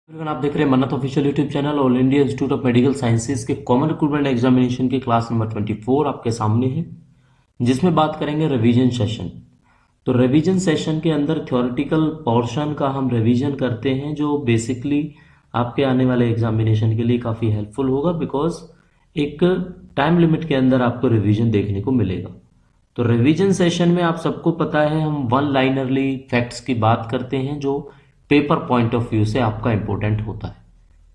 Everyone, आप देख रहे हैं मन्नत official YouTube channel. All India institute of medical sciences के कॉमन रिक्रूटमेंट एग्जामिनेशन के क्लास नंबर 24 आपके सामने है, जिसमें बात करेंगे रिवीजन सेशन। तो रिवीजन सेशन के अंदर थ्योरेटिकल पोर्शन का हम रिवीजन करते हैं, जो बेसिकली आपके आने वाले एग्जामिनेशन के लिए काफ़ी हेल्पफुल होगा, बिकॉज एक टाइम लिमिट के अंदर आपको रिवीजन देखने को मिलेगा। तो रिवीजन सेशन में आप सबको पता है हम वन लाइनरली फैक्ट्स की बात करते हैं, जो पेपर पॉइंट ऑफ व्यू से आपका इंपॉर्टेंट होता है।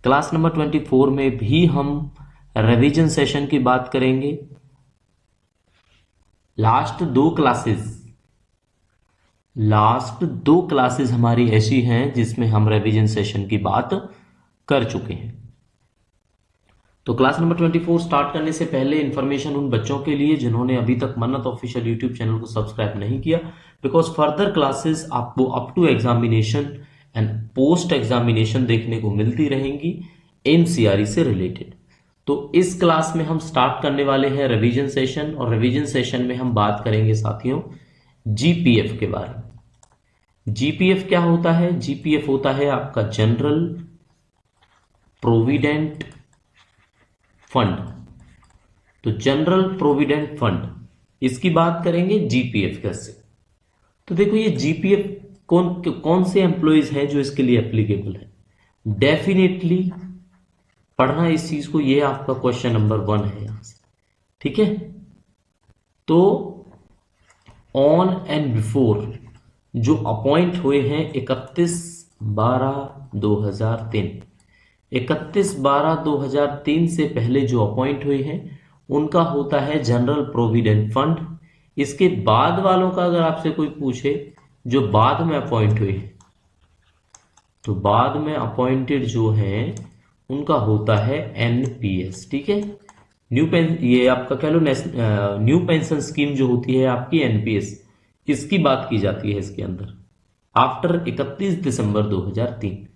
क्लास नंबर 24 में भी हम रिवीजन सेशन की बात करेंगे। लास्ट दो क्लासेस हमारी ऐसी हैं जिसमें हम रिवीजन सेशन की बात कर चुके हैं। तो क्लास नंबर 24 स्टार्ट करने से पहले इंफॉर्मेशन उन बच्चों के लिए जिन्होंने अभी तक मन्नत ऑफिशियल यूट्यूब चैनल को सब्सक्राइब नहीं किया, बिकॉज फर्दर क्लासेस आपको up to examination and post examination देखने को मिलती रहेंगी एनसीआरटी से रिलेटेड। तो इस क्लास में हम स्टार्ट करने वाले हैं रिवीजन सेशन, और रिवीजन सेशन में हम बात करेंगे साथियों जीपीएफ के बारे में। जीपीएफ क्या होता है? जीपीएफ होता है आपका जनरल प्रोविडेंट फंड। तो जनरल प्रोविडेंट फंड, इसकी बात करेंगे जीपीएफ कैसे। तो देखो, ये जीपीएफ कौन से एम्प्लॉइज हैं जो इसके लिए एप्लीकेबल है। डेफिनेटली पढ़ना इस चीज को, ये आपका क्वेश्चन नंबर 1 है यहां से, ठीक है। तो ऑन एंड बिफोर जो अपॉइंट हुए हैं 31/12/2003, 31/12/2003 से पहले जो अपॉइंट हुए हैं उनका होता है जनरल प्रोविडेंट फंड। इसके बाद वालों का अगर आपसे कोई पूछे जो बाद में अपॉइंट हुए हैं, तो बाद में अपॉइंटेड जो हैं उनका होता है एनपीएस, ठीक है। ये आपका कह लो न्यू पेंशन स्कीम जो होती है आपकी एनपीएस, इसकी बात की जाती है इसके अंदर आफ्टर 31 दिसंबर 2003।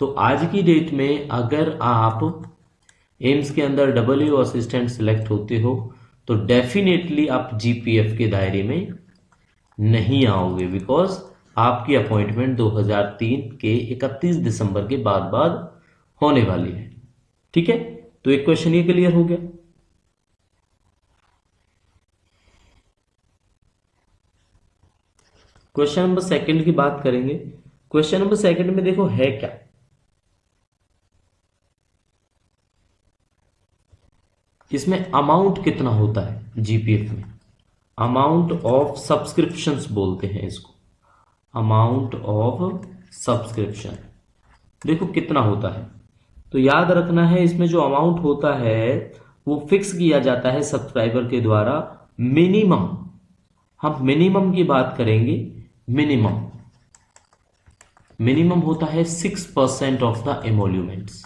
तो आज की डेट में अगर आप एम्स के अंदर डब्ल्यू असिस्टेंट सिलेक्ट होते हो तो डेफिनेटली आप जीपीएफ के दायरे में नहीं आओगे, बिकॉज आपकी अपॉइंटमेंट 2003 के 31 दिसंबर के बाद होने वाली है, ठीक है। तो एक क्वेश्चन ये क्लियर हो गया। क्वेश्चन नंबर 2 की बात करेंगे। क्वेश्चन नंबर 2 में देखो है क्या, इसमें अमाउंट कितना होता है जीपीएफ में। अमाउंट ऑफ सब्सक्रिप्शंस बोलते हैं इसको, अमाउंट ऑफ सब्सक्रिप्शन। देखो कितना होता है, तो याद रखना है इसमें जो अमाउंट होता है वो फिक्स किया जाता है सब्सक्राइबर के द्वारा। मिनिमम, हम मिनिमम की बात करेंगे। मिनिमम होता है 6% ऑफ द एमोल्यूमेंट्स।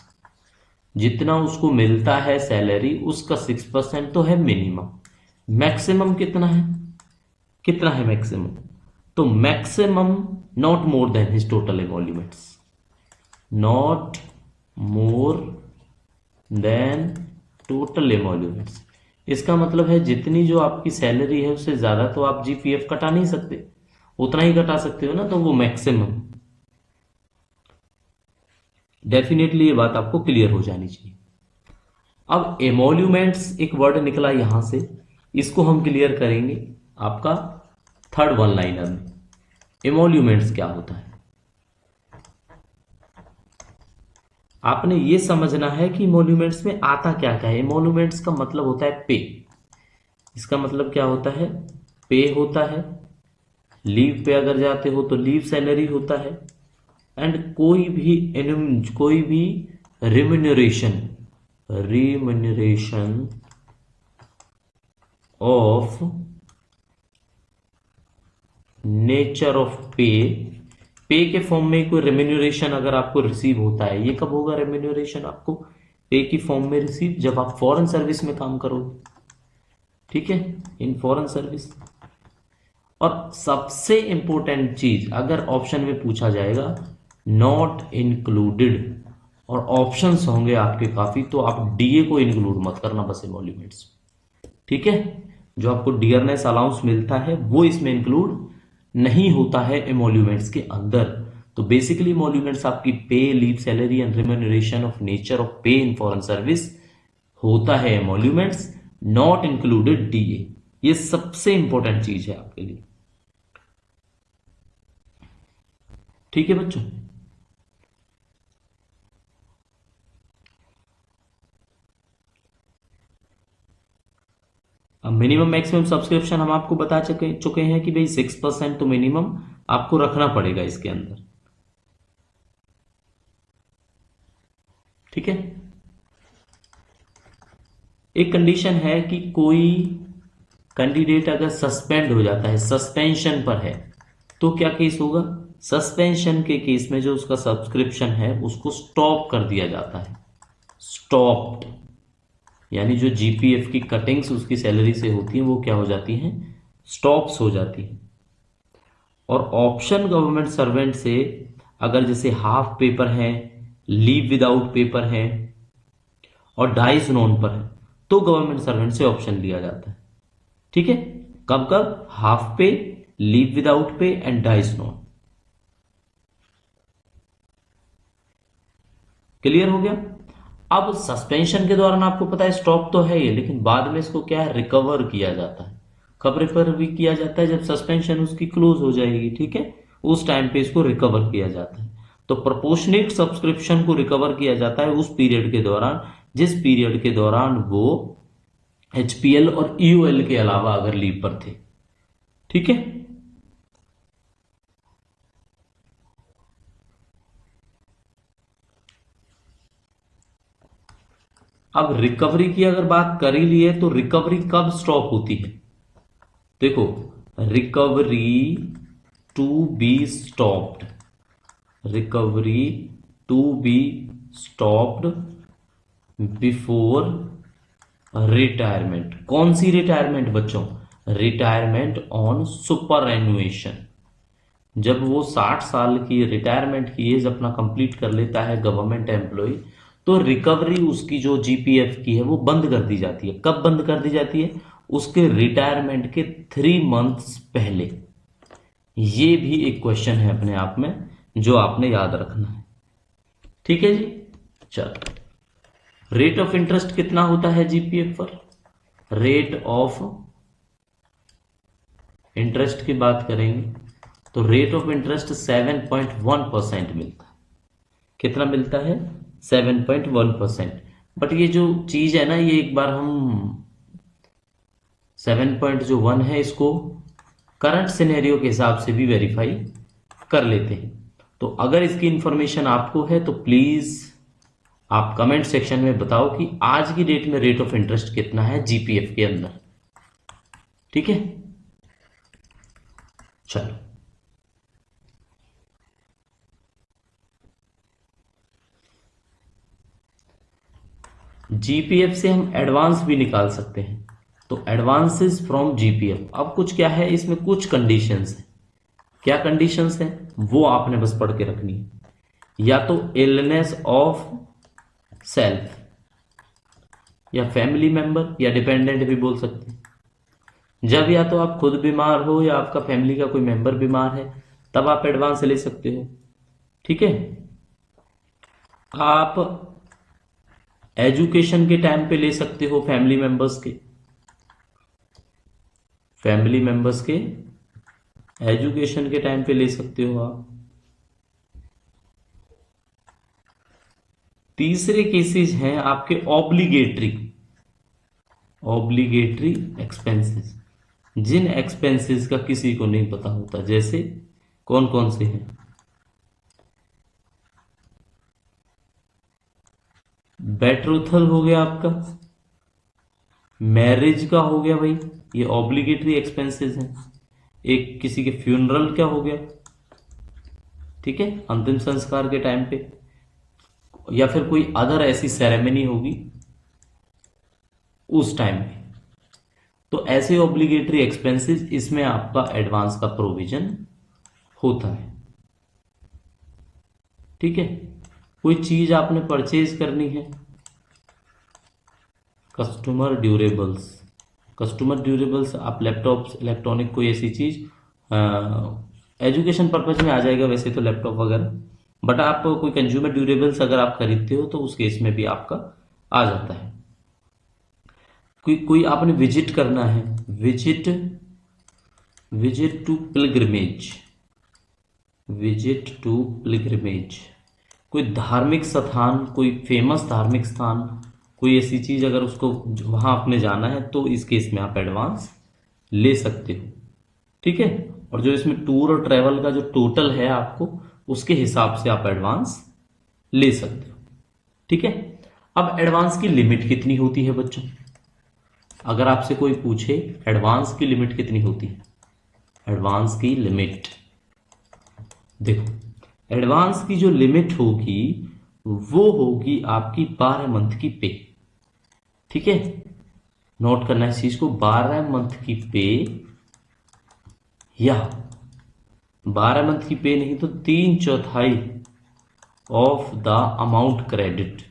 जितना उसको मिलता है सैलरी उसका 6% तो है मिनिमम। मैक्सिमम कितना है मैक्सिमम? तो maximum not more than his total emoluments, not more than total emoluments. इसका मतलब है जितनी जो आपकी सैलरी है उससे ज्यादा तो आप जीपीएफ कटा नहीं सकते, उतना ही कटा सकते हो ना, तो वो मैक्सिमम। डेफिनेटली ये बात आपको क्लियर हो जानी चाहिए। अब एमोल्यूमेंट्स एक वर्ड निकला यहां से, इसको हम क्लियर करेंगे आपका थर्ड वन लाइनर में। एमोल्यूमेंट्स क्या होता है आपने ये समझना है कि एमोल्यूमेंट्स में आता क्या क्या है। एमोल्यूमेंट्स का मतलब होता है पे। इसका मतलब क्या होता है? पे होता है। लीव पे अगर जाते हो तो लीव सैलरी होता है, एंड कोई भी रिम्यूनरेशन ऑफ नेचर ऑफ पे के फॉर्म में कोई रेम्यूनरेशन अगर आपको रिसीव होता है, ये कब होगा रेम्यूनरेशन आपको पे की फॉर्म में रिसीव? जब आप फॉरेन सर्विस में काम करोगे, ठीक है, इन फॉरेन सर्विस। और सबसे इंपॉर्टेंट चीज अगर ऑप्शन में पूछा जाएगा नॉट इंक्लूडेड, और ऑप्शंस होंगे आपके काफी, तो आप डीए को इंक्लूड मत करना बस एमोल्यूमेंट्स, ठीक है। जो आपको डियरनेस अलाउंस मिलता है वो इसमें इंक्लूड नहीं होता है एमोल्यूमेंट्स के अंदर। तो बेसिकली इमोल्यूमेंट्स आपकी पे, leave, salary and remuneration of nature of पे इन फॉरेन सर्विस होता है इमोल्यूमेंट्स, नॉट इंक्लूडेड डीए। ये सबसे इंपॉर्टेंट चीज है आपके लिए। ठीक है बच्चों। अब मिनिमम मैक्सिमम सब्सक्रिप्शन हम आपको बता चुके हैं कि भाई 6% तो मिनिमम आपको रखना पड़ेगा इसके अंदर। ठीक है। एक कंडीशन है कि कोई कैंडिडेट अगर सस्पेंड हो जाता है, सस्पेंशन पर है, तो क्या केस होगा? सस्पेंशन के केस में जो उसका सब्सक्रिप्शन है उसको स्टॉप कर दिया जाता है। स्टॉप्ड यानी जो जीपीएफ की कटिंग्स उसकी सैलरी से होती हैं वो क्या हो जाती हैं? स्टॉप्स हो जाती हैं। और ऑप्शन गवर्नमेंट सर्वेंट से अगर जैसे हाफ पेपर है, लीव विदाउट पेपर है और डाइस नॉन पर है, तो गवर्नमेंट सर्वेंट से ऑप्शन लिया जाता है। ठीक है। कब कब? हाफ पे, leave without pay and dice non. Clear हो गया? अब सस्पेंशन के दौरान आपको पता है स्टॉप तो है ये, लेकिन बाद में इसको क्या है? रिकवर किया जाता है। कब रिकवर भी किया जाता है? जब सस्पेंशन उसकी क्लोज हो जाएगी। ठीक है, उस टाइम पे इसको रिकवर किया जाता है। तो प्रोपोर्शनेट सब्सक्रिप्शन को रिकवर किया जाता है उस पीरियड के दौरान जिस पीरियड के दौरान वो एचपीएल और ईओएल के अलावा अगर लीव पर थे। ठीक है। अब रिकवरी की अगर बात कर ही ली है तो रिकवरी कब स्टॉप होती है? देखो, recovery to be stopped, recovery to be stopped before retirement. कौन सी रिटायरमेंट बच्चों? Retirement on superannuation. जब वो 60 साल की रिटायरमेंट की एज अपना कंप्लीट कर लेता है गवर्नमेंट एम्प्लॉय, तो रिकवरी उसकी जो जीपीएफ की है वो बंद कर दी जाती है। कब बंद कर दी जाती है? उसके रिटायरमेंट के 3 मंथ्स पहले। ये भी एक क्वेश्चन है अपने आप में जो आपने याद रखना है। ठीक है जी। चलो, रेट ऑफ इंटरेस्ट कितना होता है जीपीएफ पर? रेट ऑफ इंटरेस्ट की बात करेंगे तो रेट ऑफ इंटरेस्ट 7.1% मिलता है। कितना मिलता है? 7.1%। बट ये जो चीज है ना, ये एक बार हम 7.1 है इसको करंट सिनेरियो के हिसाब से भी वेरीफाई कर लेते हैं। तो अगर इसकी इंफॉर्मेशन आपको है तो प्लीज आप कमेंट सेक्शन में बताओ कि आज की डेट में रेट ऑफ इंटरेस्ट कितना है जीपीएफ के अंदर। ठीक है। चलो, जीपीएफ से हम एडवांस भी निकाल सकते हैं। तो एडवांसेस फ्रॉम जीपीएफ, अब कुछ क्या है इसमें? कुछ कंडीशंस है। क्या कंडीशंस है वो आपने बस पढ़ के रखनी है। या तो इलनेस ऑफ सेल्फ या फैमिली मेंबर या डिपेंडेंट भी बोल सकते हैं। जब या तो आप खुद बीमार हो या आपका फैमिली का कोई मेंबर बीमार है तब आप एडवांस ले सकते हो। ठीक है। आप एजुकेशन के टाइम पे ले सकते हो फैमिली मेंबर्स के, फैमिली मेंबर्स के एजुकेशन के टाइम पे ले सकते हो आप। तीसरे केसेस हैं आपके ऑब्लिगेटरी, ऑब्लिगेटरी एक्सपेंसेस, जिन एक्सपेंसेस का किसी को नहीं पता होता। जैसे कौन कौन से हैं? बेट्रोथल हो गया आपका, मैरिज का हो गया भाई, ये ऑब्लिगेटरी एक्सपेंसेस हैं। एक किसी के फ्यूनरल क्या हो गया, ठीक है, अंतिम संस्कार के टाइम पे, या फिर कोई अदर ऐसी सेरेमनी होगी उस टाइम पे। तो ऐसे ऑब्लिगेटरी एक्सपेंसेस, इसमें आपका एडवांस का प्रोविजन होता है। ठीक है। कोई चीज आपने परचेज करनी है, कस्टमर ड्यूरेबल्स, कस्टमर ड्यूरेबल्स आप लैपटॉप, इलेक्ट्रॉनिक कोई ऐसी चीज एजुकेशन पर्पज में आ जाएगा वैसे तो लैपटॉप वगैरह, बट आप कोई कंज्यूमर ड्यूरेबल्स अगर आप खरीदते हो तो उस केस में भी आपका आ जाता है। कोई कोई आपने विजिट करना है, visit, visit to pilgrimage, visit to pilgrimage, कोई धार्मिक स्थान, कोई फेमस धार्मिक स्थान, कोई ऐसी चीज अगर उसको वहां आपने जाना है तो इस केस में आप एडवांस ले सकते हो। ठीक है, और जो इसमें टूर और ट्रेवल का जो टोटल है आपको उसके हिसाब से आप एडवांस ले सकते हो। ठीक है, अब एडवांस की लिमिट कितनी होती है बच्चों? अगर आपसे कोई पूछे एडवांस की लिमिट कितनी होती है, एडवांस की लिमिट देखो, एडवांस की जो लिमिट होगी वो होगी आपकी 12 मंथ की पे। ठीक है, नोट करना इस चीज को, 12 मंथ की पे, या 12 मंथ की पे नहीं तो 3/4 of the amount credit,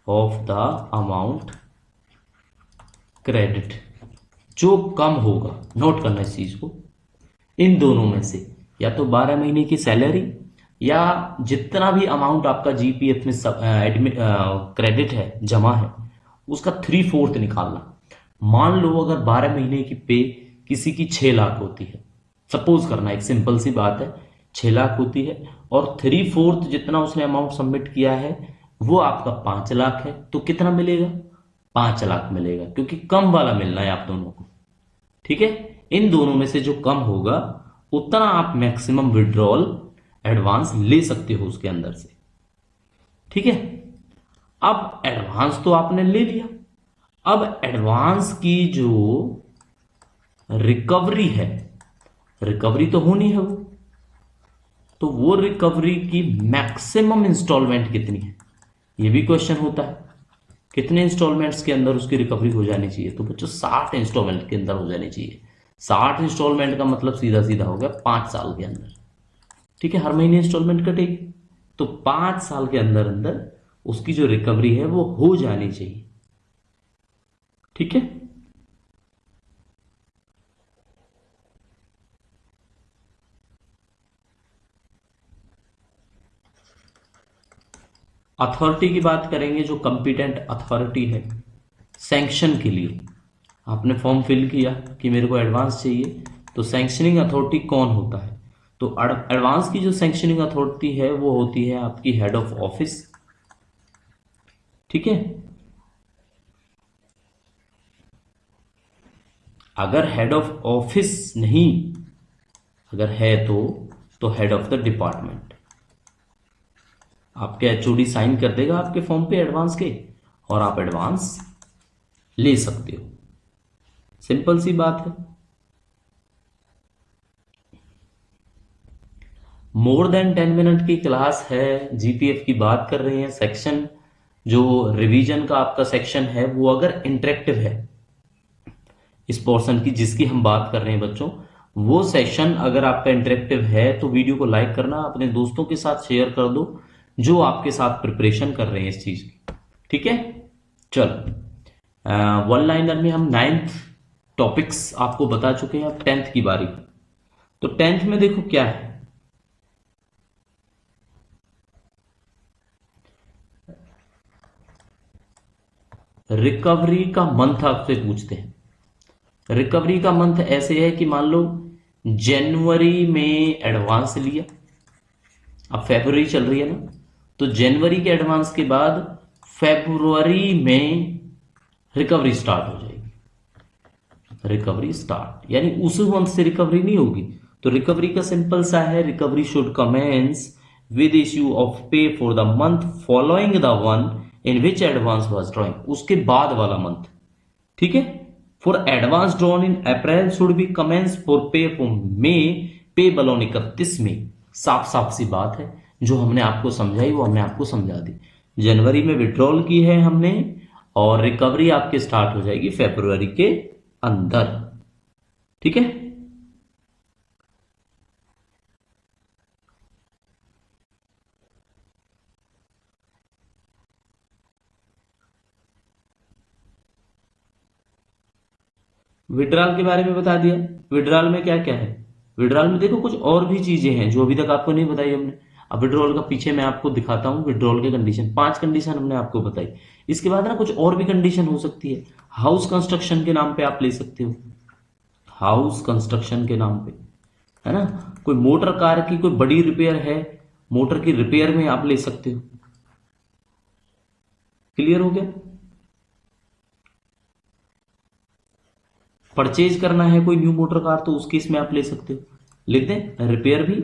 of the amount credit, जो कम होगा, नोट करना इस चीज को, इन दोनों में से या तो 12 महीने की सैलरी या जितना भी अमाउंट आपका जीपीएफ में एडमिट क्रेडिट है, जमा है, उसका 3/4 निकालना। मान लो अगर 12 महीने की पे किसी की 6 लाख होती है, सपोज करना, एक सिंपल सी बात है, 6 लाख होती है और 3/4 जितना उसने अमाउंट सबमिट किया है वो आपका 5 लाख है, तो कितना मिलेगा? 5 लाख मिलेगा, क्योंकि कम वाला मिलना है आप दोनों को। ठीक है, इन दोनों में से जो कम होगा उतना आप मैक्सिमम विड्रॉल एडवांस ले सकते हो उसके अंदर से। ठीक है, अब एडवांस तो आपने ले लिया, अब एडवांस की जो रिकवरी है, रिकवरी तो होनी है वो, तो वो रिकवरी की मैक्सिमम इंस्टॉलमेंट कितनी है, ये भी क्वेश्चन होता है। कितने इंस्टॉलमेंट्स के अंदर उसकी रिकवरी हो जानी चाहिए? तो बच्चों 60 इंस्टॉलमेंट के अंदर हो जानी चाहिए। 60 इंस्टॉलमेंट का मतलब सीधा सीधा हो गया 5 साल के अंदर। ठीक है, हर महीने इंस्टॉलमेंट कटेगी, तो 5 साल के अंदर अंदर उसकी जो रिकवरी है वो हो जानी चाहिए। ठीक है, अथॉरिटी की बात करेंगे, जो कंपिटेंट अथॉरिटी है सैंक्शन के लिए। आपने फॉर्म फिल किया कि मेरे को एडवांस चाहिए, तो सैंक्शनिंग अथॉरिटी कौन होता है? तो एडवांस की जो सैंक्शनिंग अथॉरिटी है वो होती है आपकी हेड ऑफ ऑफिस। ठीक है, अगर हेड ऑफ ऑफिस नहीं, अगर है तो हेड ऑफ द डिपार्टमेंट। आपके एचओडी साइन कर देगा आपके फॉर्म पे एडवांस के, और आप एडवांस ले सकते हो। सिंपल सी बात है। मोर देन 10 मिनट की क्लास है, जीपीएफ की बात कर रहे हैं। सेक्शन जो रिवीजन का आपका सेक्शन है वो अगर इंटरेक्टिव है, इस पोर्शन की जिसकी हम बात कर रहे हैं बच्चों, वो सेशन अगर आपका इंटरेक्टिव है तो वीडियो को लाइक करना, अपने दोस्तों के साथ शेयर कर दो जो आपके साथ प्रिपरेशन कर रहे हैं इस चीज की। ठीक है, चलो, वन लाइनर में हम 9th टॉपिक्स आपको बता चुके हैं, अब 10th की बारी। तो 10th में देखो क्या है, रिकवरी का मंथ आपसे पूछते हैं। रिकवरी का मंथ ऐसे है कि मान लो जनवरी में एडवांस लिया, अब फेब्रुवरी चल रही है ना, तो जनवरी के एडवांस के बाद फेब्रुवरी में रिकवरी स्टार्ट हो जाएगी। रिकवरी स्टार्ट यानी उस मंथ से रिकवरी नहीं होगी, तो रिकवरी का सिंपल सा है, recovery should commence with issue of pay for the month following the one in which advance was drawing, उसके बाद वाला मंथ। ठीक है, for advance drawn in April should be commence for pay for May payable on 31 में। साफ साफ सी बात है, जो हमने आपको समझाई वो हमने आपको समझा दी। जनवरी में विड्रॉल की है हमने, और रिकवरी आपके स्टार्ट हो जाएगी फेब्रुवरी के अंदर। ठीक है, विड्रॉल के बारे में बता दिया। विड्रॉल में क्या क्या है, विड्रॉल में देखो कुछ और भी चीजें हैं जो अभी तक आपको नहीं बताई हमने। अब विड्रॉल का पीछे मैं आपको दिखाता हूँ, विड्रॉल के कंडीशन 5 कंडीशन हमने आपको बताई। इसके बाद ना कुछ और भी कंडीशन हो सकती है। हाउस कंस्ट्रक्शन के नाम पे आप ले सकते हो, हाउस कंस्ट्रक्शन के नाम पे, है ना। कोई मोटर कार की कोई बड़ी रिपेयर है, मोटर की रिपेयर में आप ले सकते हो। क्लियर हो गया। परचेज करना है कोई न्यू मोटर कार तो उस केस में आप ले सकते हो, लिख दें रिपेयर भी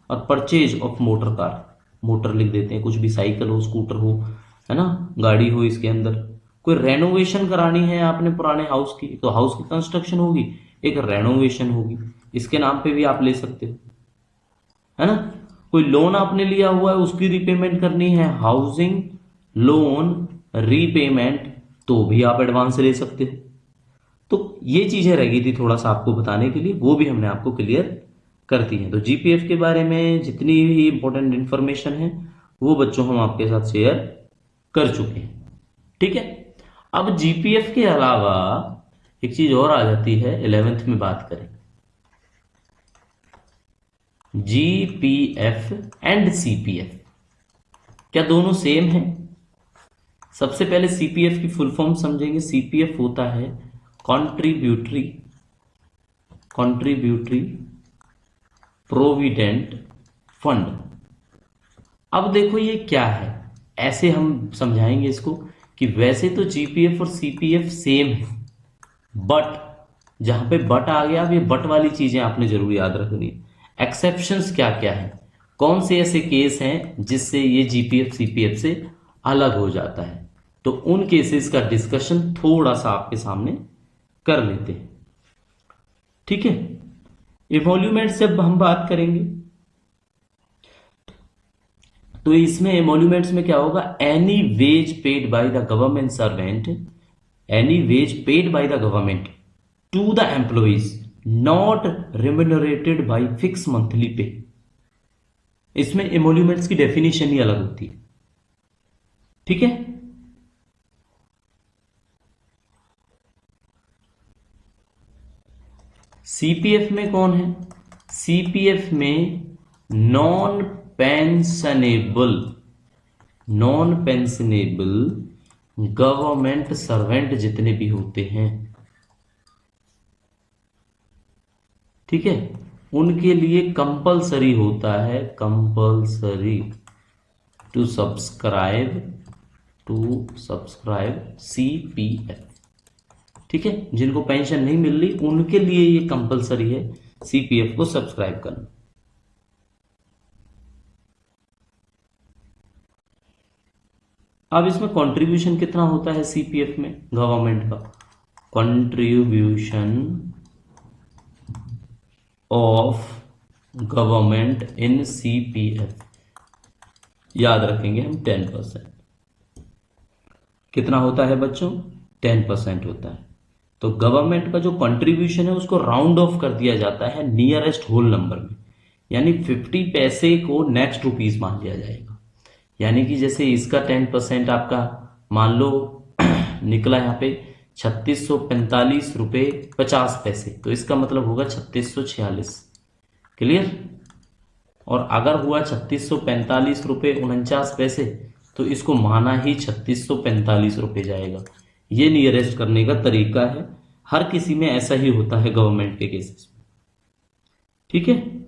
और purchase of motor car, motor लिख देते हैं, कुछ भी साइकिल हो, स्कूटर हो, है ना, गाड़ी हो इसके अंदर। कोई रेनोवेशन करानी है आपने पुराने हाउस की, तो हाउस की कंस्ट्रक्शन होगी, एक रेनोवेशन होगी, इसके नाम पे भी आप ले सकते हो, है ना। कोई लोन आपने लिया हुआ है उसकी रीपेमेंट करनी है, हाउसिंग लोन रीपेमेंट, तो भी आप एडवांस ले सकते हो। तो ये चीजें रह गई थी थोड़ा सा आपको बताने के लिए, वो भी हमने आपको क्लियर कर दी है। तो जीपीएफ के बारे में जितनी भी इंपॉर्टेंट इंफॉर्मेशन है वो बच्चों हम आपके साथ शेयर कर चुके हैं, ठीक है। अब जीपीएफ के अलावा एक चीज और आ जाती है, 11th में बात करें, जीपीएफ एंड सीपीएफ, क्या दोनों सेम है? सबसे पहले सीपीएफ की फुल फॉर्म समझेंगे। सीपीएफ होता है कॉन्ट्रीब्यूटरी प्रोविडेंट फंड। अब देखो ये क्या है, ऐसे हम समझाएंगे इसको कि वैसे तो जीपीएफ और सीपीएफ सेम है, बट जहां पे बट आ गया, अब ये बट वाली चीजें आपने जरूर याद रखनी है। एक्सेप्शंस क्या क्या है, कौन से ऐसे केस हैं जिससे ये जीपीएफ सीपीएफ से अलग हो जाता है, तो उन केसेस का डिस्कशन थोड़ा सा आपके सामने कर लेते हैं, ठीक है। एमोल्यूमेंट्स जब हम बात करेंगे तो इसमें एमोल्यूमेंट्स में क्या होगा, any wage paid by the government servant, any wage paid by the government to the employees not remunerated by fix monthly pay. इसमें एमोल्यूमेंट्स की डेफिनेशन ही अलग होती है, ठीक है। सीपीएफ में कौन है, सीपीएफ में नॉन पेंशनेबल गवर्नमेंट सर्वेंट जितने भी होते हैं, ठीक है, उनके लिए कंपलसरी होता है, कंपलसरी टू सब्सक्राइब सीपीएफ, ठीक है। जिनको पेंशन नहीं मिल रही उनके लिए ये कंपलसरी है सीपीएफ को सब्सक्राइब करना। अब इसमें कंट्रीब्यूशन कितना होता है सीपीएफ में गवर्नमेंट का, contribution of government in CPF याद रखेंगे हम 10%। कितना होता है बच्चों, 10% होता है। तो गवर्नमेंट का जो कंट्रीब्यूशन है उसको राउंड ऑफ कर दिया जाता है नियरेस्ट होल नंबर में, यानी 50 पैसे को नेक्स्ट रुपीज मान लिया जाएगा। यानी कि जैसे इसका 10% आपका मान लो निकला यहाँ पे 3645 रुपये 50 पैसे, तो इसका मतलब होगा 3646। क्लियर। और अगर हुआ 3645 रुपये 49 पैसे, तो इसको माना ही 3645 रुपये जाएगा। ये नियरेस्ट करने का तरीका है, हर किसी में ऐसा ही होता है गवर्नमेंट के केसेस में, ठीक है।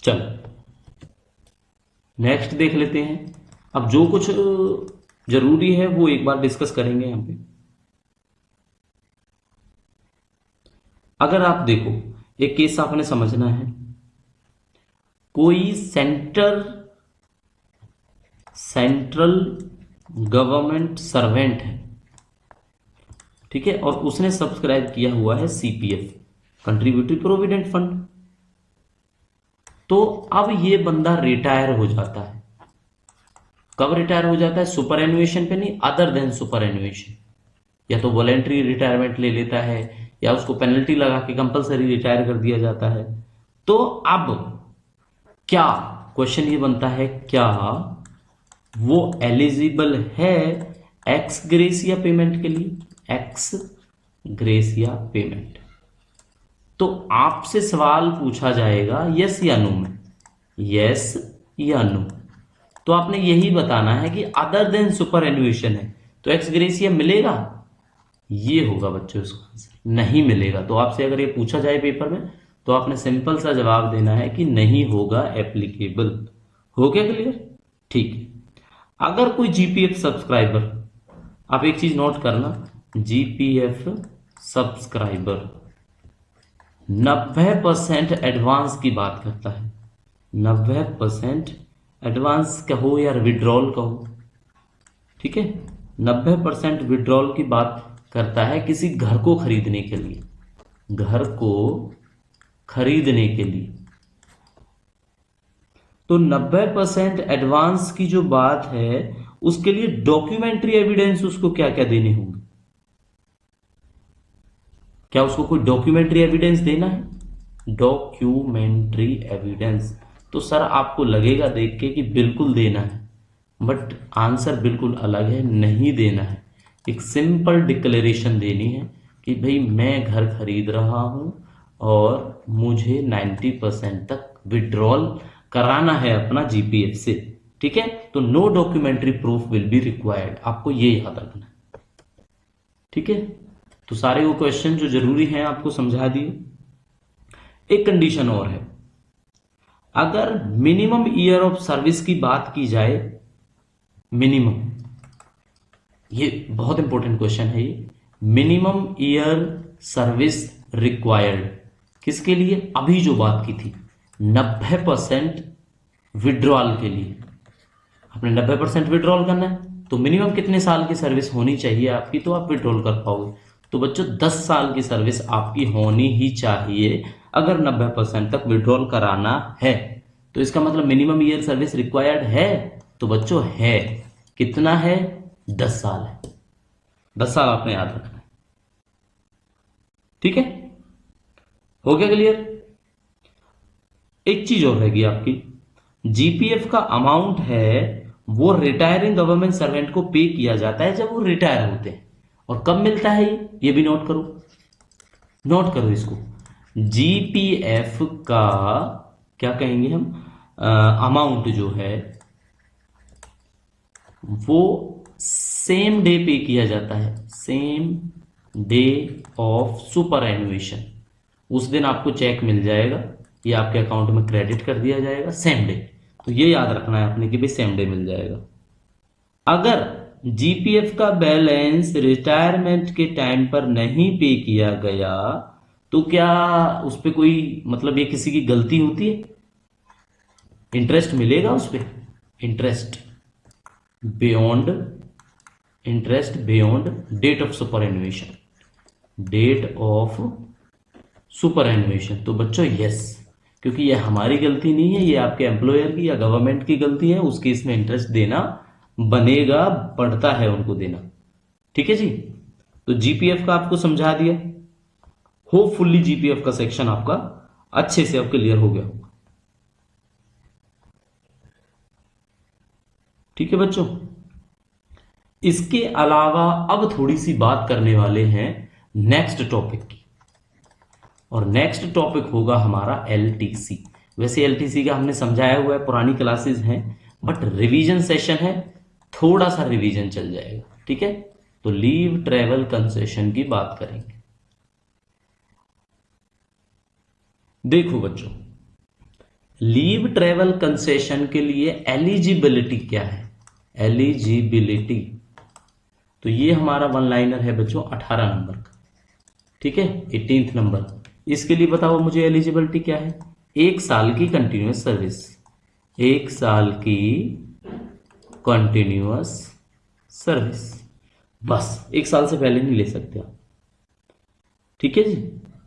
चलो नेक्स्ट देख लेते हैं। अब जो कुछ जरूरी है वो एक बार डिस्कस करेंगे यहां पे। अगर आप देखो एक केस आपने समझना है, कोई सेंट्रल गवर्नमेंट सर्वेंट है, ठीक है, और उसने सब्सक्राइब किया हुआ है सीपीएफ, कंट्रीब्यूटरी प्रोविडेंट फंड। तो अब ये बंदा रिटायर हो जाता है। कब रिटायर हो जाता है, सुपर एनुएशन पे नहीं, अदर देन सुपर एनुएशन। या तो वॉलेंट्री रिटायरमेंट ले लेता है या उसको पेनल्टी लगा के कंपलसरी रिटायर कर दिया जाता है। तो अब क्या क्वेश्चन ये बनता है, क्या वो एलिजिबल है एक्स ग्रेसिया पेमेंट के लिए? X gratia payment. तो आपसे सवाल पूछा जाएगा यस या नो में, यस या नो। तो आपने यही बताना है कि अदर देन सुपर एन्युएशन है तो एक्स ग्रेसिया मिलेगा, ये होगा बच्चों इसका आंसर। नहीं मिलेगा, तो आपसे अगर ये पूछा जाए पेपर में तो आपने सिंपल सा जवाब देना है कि नहीं होगा एप्लीकेबल। हो गया क्लियर? ठीक है। अगर कोई जीपीएफ सब्सक्राइबर, आप एक चीज नोट करना, जीपीएफ सब्सक्राइबर 90% एडवांस की बात करता है, 90% एडवांस कहो या विड्रॉल कहो, ठीक है, 90% विड्रॉल की बात करता है किसी घर को खरीदने के लिए, घर को खरीदने के लिए। तो 90% एडवांस की जो बात है उसके लिए डॉक्यूमेंट्री एविडेंस उसको क्या क्या देने होंगे? क्या उसको कोई डॉक्यूमेंट्री एविडेंस देना है? डॉक्यूमेंट्री एविडेंस तो सर आपको लगेगा देख के कि बिल्कुल देना है, बट आंसर बिल्कुल अलग है, नहीं देना है। एक सिंपल डिक्लेरेशन देनी है कि भाई मैं घर खरीद रहा हूं और मुझे 90% तक विड्रॉल कराना है अपना जीपीएफ से, ठीक है। तो no documentary proof will be required, आपको ये याद रखना है, ठीक है। तो सारे वो क्वेश्चन जो जरूरी हैं आपको समझा दिए। एक कंडीशन और है, अगर मिनिमम ईयर ऑफ सर्विस की बात की जाए, मिनिमम, ये बहुत इंपॉर्टेंट क्वेश्चन है ये, मिनिमम ईयर सर्विस रिक्वायर्ड किसके लिए? अभी जो बात की थी 90% विड्रॉल के लिए, आपने 90% विड्रॉल करना है तो मिनिमम कितने साल की सर्विस होनी चाहिए आपकी, तो आप विड्रॉल कर पाओगे। तो बच्चों 10 साल की सर्विस आपकी होनी ही चाहिए अगर 90% तक विड्रॉल कराना है। तो इसका मतलब मिनिमम ईयर सर्विस रिक्वायर्ड है, तो बच्चों है, कितना है? 10 साल है, 10 साल आपने याद रखना है, ठीक है। हो गया क्लियर? एक चीज और रहेगी आपकी, जीपीएफ का अमाउंट है वो रिटायरिंग गवर्नमेंट सर्वेंट को पे किया जाता है जब वो रिटायर होते हैं, और कब मिलता है ये भी नोट करो, नोट करो इसको। जीपीएफ का क्या कहेंगे हम, अमाउंट जो है वो सेम डे पे किया जाता है, सेम डे ऑफ सुपर एन्युएशन। उस दिन आपको चेक मिल जाएगा, ये आपके अकाउंट में क्रेडिट कर दिया जाएगा सेम डे। तो ये याद रखना है आपने कि भाई सेम डे मिल जाएगा। अगर जीपीएफ का बैलेंस रिटायरमेंट के टाइम पर नहीं पे किया गया तो क्या उस पर कोई मतलब ये किसी की गलती होती है? इंटरेस्ट मिलेगा उस पर, interest beyond, interest beyond date of superannuation, date of superannuation. तो बच्चों यस, क्योंकि ये हमारी गलती नहीं है, ये आपके एम्प्लॉयर की या गवर्नमेंट की गलती है, उसके इसमें इंटरेस्ट देना बनेगा, पड़ता है उनको देना, ठीक है जी। तो जीपीएफ का आपको समझा दिया, होपफुली जीपीएफ का सेक्शन आपका अच्छे से अब क्लियर हो गया होगा, ठीक है बच्चों। इसके अलावा अब थोड़ी सी बात करने वाले हैं नेक्स्ट टॉपिक की, और नेक्स्ट टॉपिक होगा हमारा एलटीसी। वैसे एलटीसी का हमने समझाया हुआ है, पुरानी क्लासेस हैं, बट रिवीजन सेशन है, थोड़ा सा रिवीजन चल जाएगा, ठीक है। तो लीव ट्रेवल कंसेशन की बात करेंगे। देखो बच्चों, लीव ट्रेवल कंसेशन के लिए एलिजिबिलिटी क्या है? एलिजिबिलिटी, तो ये हमारा वन लाइनर है बच्चों 18 नंबर का, ठीक है, 18th नंबर। इसके लिए बताओ मुझे एलिजिबिलिटी क्या है? 1 साल की कंटिन्यूअस सर्विस, 1 साल की कंटिन्यूअस सर्विस, बस 1 साल से पहले नहीं ले सकते आप, ठीक है जी।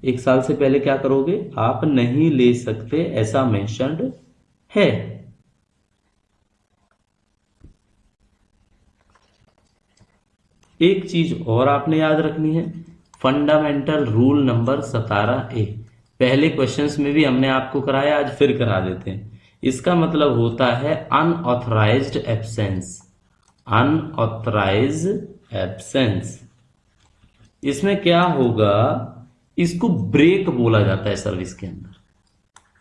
1 साल से पहले क्या करोगे आप? नहीं ले सकते, ऐसा मेंशन्ड है। एक चीज और आपने याद रखनी है, फंडामेंटल रूल नंबर 17A, पहले क्वेश्चंस में भी हमने आपको कराया, आज फिर करा देते हैं। इसका मतलब होता है अनऑथराइज्ड एब्सेंस, अनऑथराइज्ड एब्सेंस। इसमें क्या होगा, इसको ब्रेक बोला जाता है सर्विस के अंदर।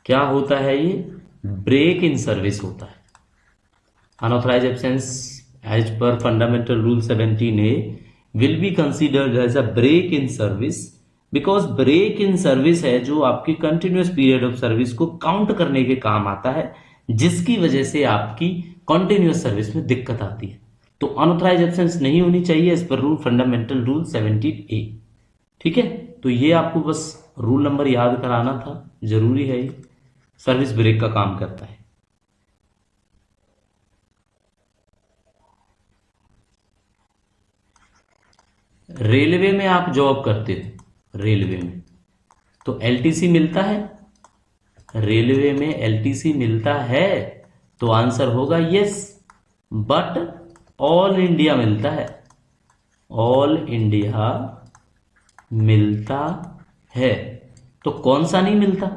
क्या होता है ये, ब्रेक इन सर्विस होता है। अनऑथराइज्ड एब्सेंस एज पर fundamental rule 17A will be considered as a break in service, because break in service है जो आपकी कंटिन्यूअस पीरियड ऑफ सर्विस को काउंट करने के काम आता है, जिसकी वजह से आपकी कंटिन्यूअस सर्विस में दिक्कत आती है। तो अनऑथराइज्ड एब्सेंस नहीं होनी चाहिए as per rule fundamental rule 17A। ठीक है, तो ये आपको बस रूल नंबर याद कराना था, जरूरी है, ये सर्विस ब्रेक का काम करता है। रेलवे में आप जॉब करते हो, रेलवे में तो एलटीसी मिलता है, रेलवे में एलटीसी मिलता है, तो आंसर होगा यस। बट ऑल इंडिया मिलता है, ऑल इंडिया मिलता है, तो कौन सा नहीं मिलता,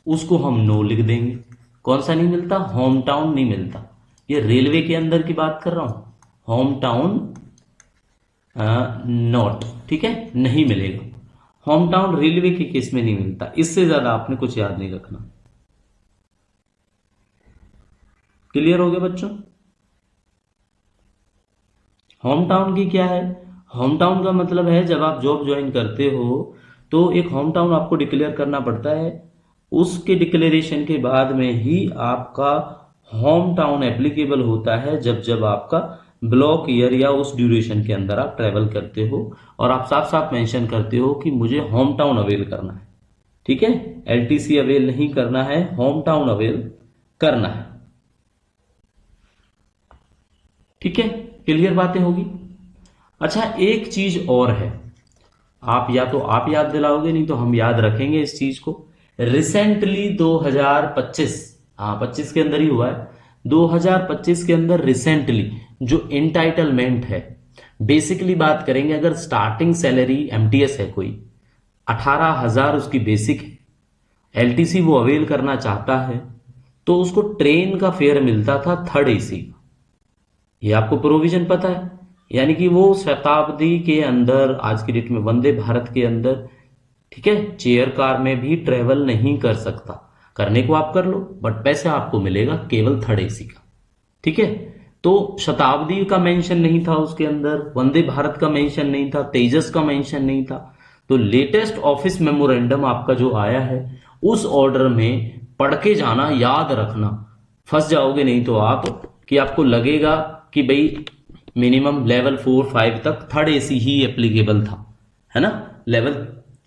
उसको हम नो लिख देंगे। कौन सा नहीं मिलता, होम टाउन नहीं मिलता। ये रेलवे के अंदर की बात कर रहा हूं, होम टाउन नॉट, ठीक है, नहीं मिलेगा। होम टाउन रेलवे के केस में नहीं मिलता। इससे ज्यादा आपने कुछ याद नहीं रखना। क्लियर हो गया बच्चों? होम टाउन की क्या है, होम टाउन का मतलब है जब आप जॉब ज्वाइन करते हो तो एक होम टाउन आपको डिक्लेयर करना पड़ता है। उसके डिक्लेरेशन के बाद में ही आपका होम टाउन एप्लीकेबल होता है, जब जब आपका ब्लॉक ईयर या उस ड्यूरेशन के अंदर आप ट्रेवल करते हो और आप साफ साफ मेंशन करते हो कि मुझे होम टाउन अवेल करना है। ठीक है, एलटीसी अवेल नहीं करना है, होम टाउन अवेल करना है। ठीक है, क्लियर बातें होगी। अच्छा, एक चीज और है, आप या तो आप याद दिलाओगे, नहीं तो हम याद रखेंगे इस चीज को। रिसेंटली 2025, हाँ 25 के अंदर ही हुआ है, 2025 के अंदर रिसेंटली जो एंटाइटलमेंट है, बेसिकली बात करेंगे, अगर स्टार्टिंग सैलरी एमटीएस है कोई 18,000 उसकी बेसिक है, एलटीसी वो अवेल करना चाहता है, तो उसको ट्रेन का फेयर मिलता था थर्ड एसी। ये आपको प्रोविजन पता है, यानी कि वो शताब्दी के अंदर, आज की डेट में वंदे भारत के अंदर, ठीक है, चेयर कार में भी ट्रेवल नहीं कर सकता। करने को आप कर लो, बट पैसा आपको मिलेगा केवल थर्ड एसी का। ठीक है, तो शताब्दी का मेंशन नहीं था उसके अंदर, वंदे भारत का मेंशन नहीं था, तेजस का मेंशन नहीं था। तो लेटेस्ट ऑफिस मेमोरेंडम आपका जो आया है, उस ऑर्डर में पढ़ के जाना, याद रखना, फंस जाओगे नहीं तो आप, कि आपको लगेगा कि भाई मिनिमम लेवल 4-5 तक थर्ड एसी ही एप्लीकेबल था, है ना, लेवल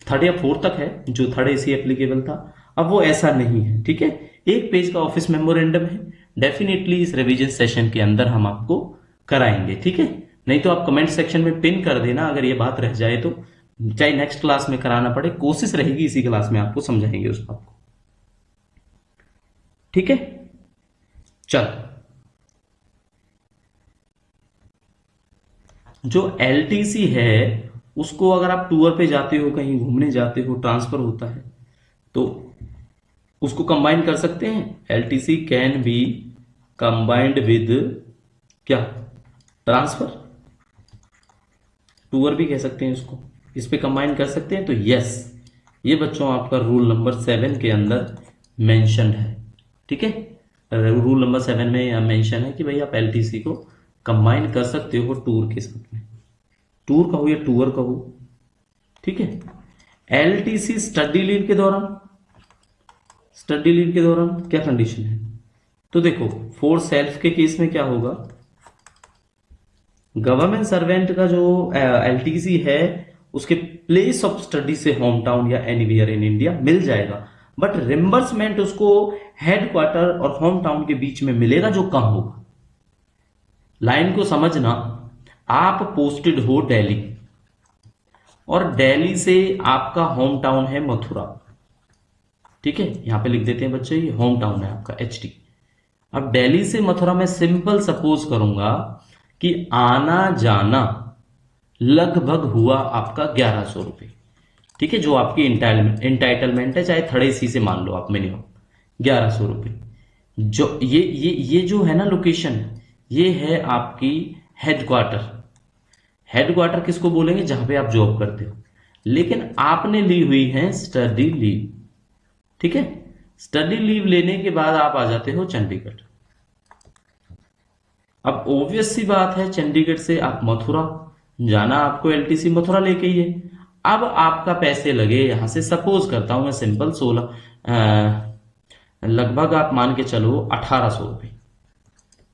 3 या 4 तक है जो थर्ड एसी एप्लीकेबल था। अब वो ऐसा नहीं है। ठीक है, एक पेज का ऑफिस मेमोरेंडम है, डेफिनेटली इस रिवीजन सेशन के अंदर हम आपको कराएंगे। ठीक है, नहीं तो आप कमेंट सेक्शन में पिन कर देना अगर ये बात रह जाए तो, चाहे नेक्स्ट क्लास में कराना पड़े, कोशिश रहेगी इसी क्लास में आपको समझाएंगे उस बात को। ठीक है, चलो, जो एलटीसी है उसको अगर आप टूर पे जाते हो, कहीं घूमने जाते हो, ट्रांसफर होता है, तो उसको कंबाइन कर सकते हैं। LTC can be combined with क्या, ट्रांसफर, टूर भी कह सकते हैं इसको, इस पे कंबाइन कर सकते हैं। तो यस, ये बच्चों आपका रूल नंबर 7 के अंदर मेंशन है। ठीक है, रूल नंबर 7 में मेंशन है कि भाई आप एलटीसी को कंबाइन कर सकते हो टूर के साथ में, टूर कहो या टूर कहो। ठीक है, एलटीसी स्टडी लीव के दौरान, स्टडी लीव के दौरान क्या कंडीशन है, तो देखो फॉर सेल्फ के केस में क्या होगा, गवर्नमेंट सर्वेंट का जो एलटीसी है उसके प्लेस ऑफ स्टडी से होम टाउन या एनीवेयर इन इंडिया मिल जाएगा, बट रिम्बर्समेंट उसको हेडक्वार्टर और होम टाउन के बीच में मिलेगा जो कम होगा। लाइन को समझना, आप पोस्टेड हो दिल्ली और दिल्ली से आपका होम टाउन है मथुरा। ठीक है, यहां पे लिख देते हैं बच्चे, ये होम टाउन है आपका एचटी। अब दिल्ली से मथुरा में सिंपल सपोज करूंगा कि आना जाना लगभग हुआ आपका 1100 रुपए। ठीक है, जो आपकी इंटाइटलमेंट है, चाहे थर्ड एसी से मान लो आप, मिनिमम 1100 रुपए। जो ये जो है ना लोकेशन, ये है आपकी हेडक्वार्टर। हेडक्वार्टर किसको बोलेंगे? जहां पे आप जॉब करते हो। लेकिन आपने ली हुई है स्टडी लीव, ठीक है। स्टडी लीव लेने के बाद आप आ जाते हो चंडीगढ़। अब ऑब्वियस सी बात है, चंडीगढ़ से आप मथुरा जाना, आपको एलटीसी मथुरा लेके ही है। अब आपका पैसे लगे यहां से, सपोज करता हूं मैं सिंपल 16 लगभग आप मान के चलो 1800 रुपये,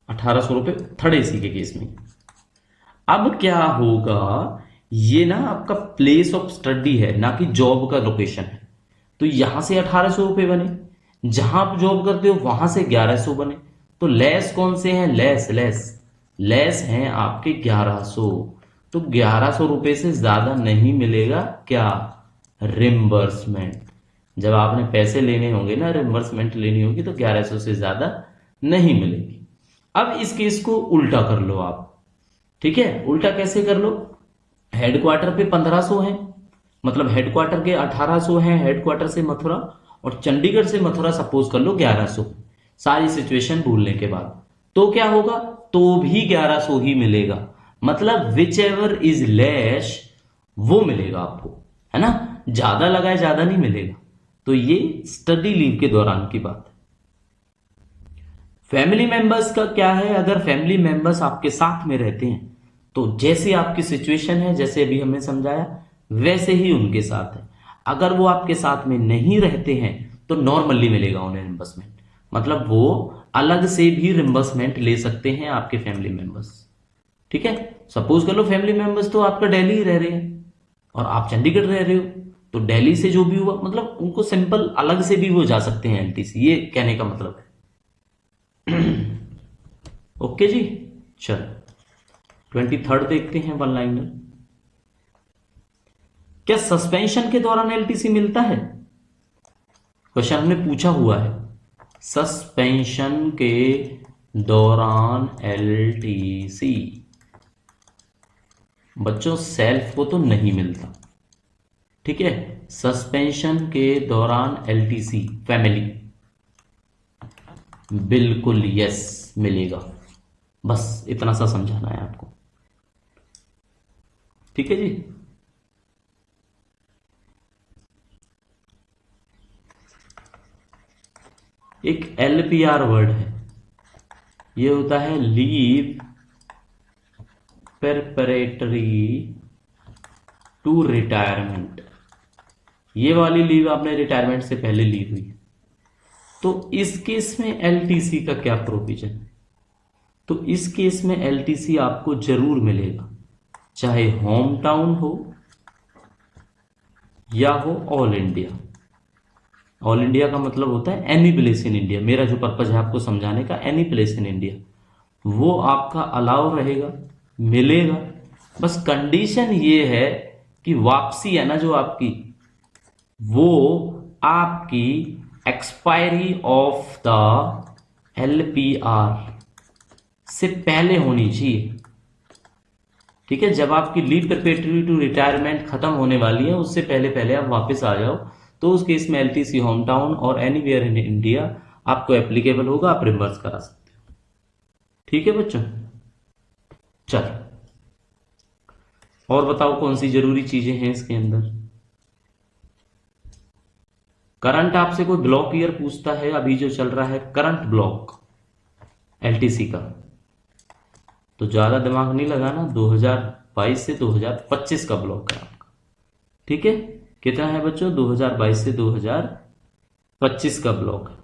1800 रुपये थर्ड एसी के केस में। अब क्या होगा, ये ना आपका प्लेस ऑफ स्टडी है ना कि जॉब का लोकेशन है। तो यहां से 1800 रुपये बने, जहां आप जॉब करते हो वहां से 1100 बने। तो लेस कौन से हैं? लेस हैं आपके 1100। तो 1100 रुपये से ज्यादा नहीं मिलेगा क्या? रिम्बर्समेंट। जब आपने पैसे लेने होंगे ना, रिम्बर्समेंट लेनी होगी, तो 1100 से ज्यादा नहीं मिलेगी। अब इस केस को उल्टा कर लो आप, ठीक है। उल्टा कैसे कर लो? हेडक्वार्टर पे 1500 है, मतलब हेडक्वार्टर के 1800 है हेडक्वार्टर से मथुरा, और चंडीगढ़ से मथुरा सपोज कर लो 1100। सारी सिचुएशन भूलने के बाद तो क्या होगा? तो भी 1100 ही मिलेगा, मतलब विच एवर इज लेस वो मिलेगा आपको, है ना। ज्यादा लगाए ज्यादा नहीं मिलेगा। तो ये स्टडी लीव के दौरान की बात है। फैमिली मेंबर्स का क्या है? अगर फैमिली मेंबर्स आपके साथ में रहते हैं तो जैसी आपकी सिचुएशन है, जैसे अभी हमने समझाया, वैसे ही उनके साथ है। अगर वो आपके साथ में नहीं रहते हैं तो नॉर्मली मिलेगा उन्हें रिम्बर्समेंट, मतलब वो अलग से भी रिम्बर्समेंट ले सकते हैं आपके फैमिली मेंबर्स, ठीक है। सपोज कर लो फैमिली मेंबर्स तो आपका दिल्ली ही रह रहे हैं और आप चंडीगढ़ रह रहे हो, तो दिल्ली से जो भी हुआ, मतलब उनको सिंपल अलग से भी वो जा सकते हैं एलटीसी, ये कहने का मतलब है। ओके जी, चलो 23rd देखते हैं, वन लाइनर। क्या सस्पेंशन के दौरान एलटीसी मिलता है? क्वेश्चन हमने पूछा हुआ है, सस्पेंशन के दौरान एलटीसी। बच्चों सेल्फ को तो नहीं मिलता, ठीक है। सस्पेंशन के दौरान एलटीसी फैमिली बिल्कुल यस मिलेगा, बस इतना सा समझाना है आपको, ठीक है जी। एक एलपीआर वर्ड है, ये होता है लीव प्रिपरेटरी टू रिटायरमेंट। ये वाली लीव आपने रिटायरमेंट से पहले ली हुई है। तो इस केस में एलटीसी का क्या प्रोविजन है? तो इस केस में एलटीसी आपको जरूर मिलेगा, चाहे होम टाउन हो या हो ऑल इंडिया। ऑल इंडिया का मतलब होता है एनी प्लेस इन इंडिया, मेरा जो पर्पज है आपको समझाने का, एनी प्लेस इन इंडिया, वो आपका अलाउ रहेगा, मिलेगा। बस कंडीशन ये है कि वापसी है ना जो आपकी, वो आपकी एक्सपायरी ऑफ द एलपीआर से पहले होनी चाहिए, ठीक है। जब आपकी लीव प्रिपरेटरी टू रिटायरमेंट खत्म होने वाली है, उससे पहले पहले आप वापस आ जाओ, तो उस केस में एलटीसी होम टाउन और एनीवेयर इन इंडिया आपको एप्लीकेबल होगा, आप रिवर्स करा सकते हो, ठीक है बच्चों। चलो और बताओ कौन सी जरूरी चीजें हैं इसके अंदर। करंट आपसे कोई ब्लॉक ईयर पूछता है, अभी जो चल रहा है करंट ब्लॉक एलटीसी का, तो ज्यादा दिमाग नहीं लगाना, 2022 से 2025 का ब्लॉक है आपका, ठीक है। कितना है बच्चों? 2022 से 2025 का ब्लॉक है।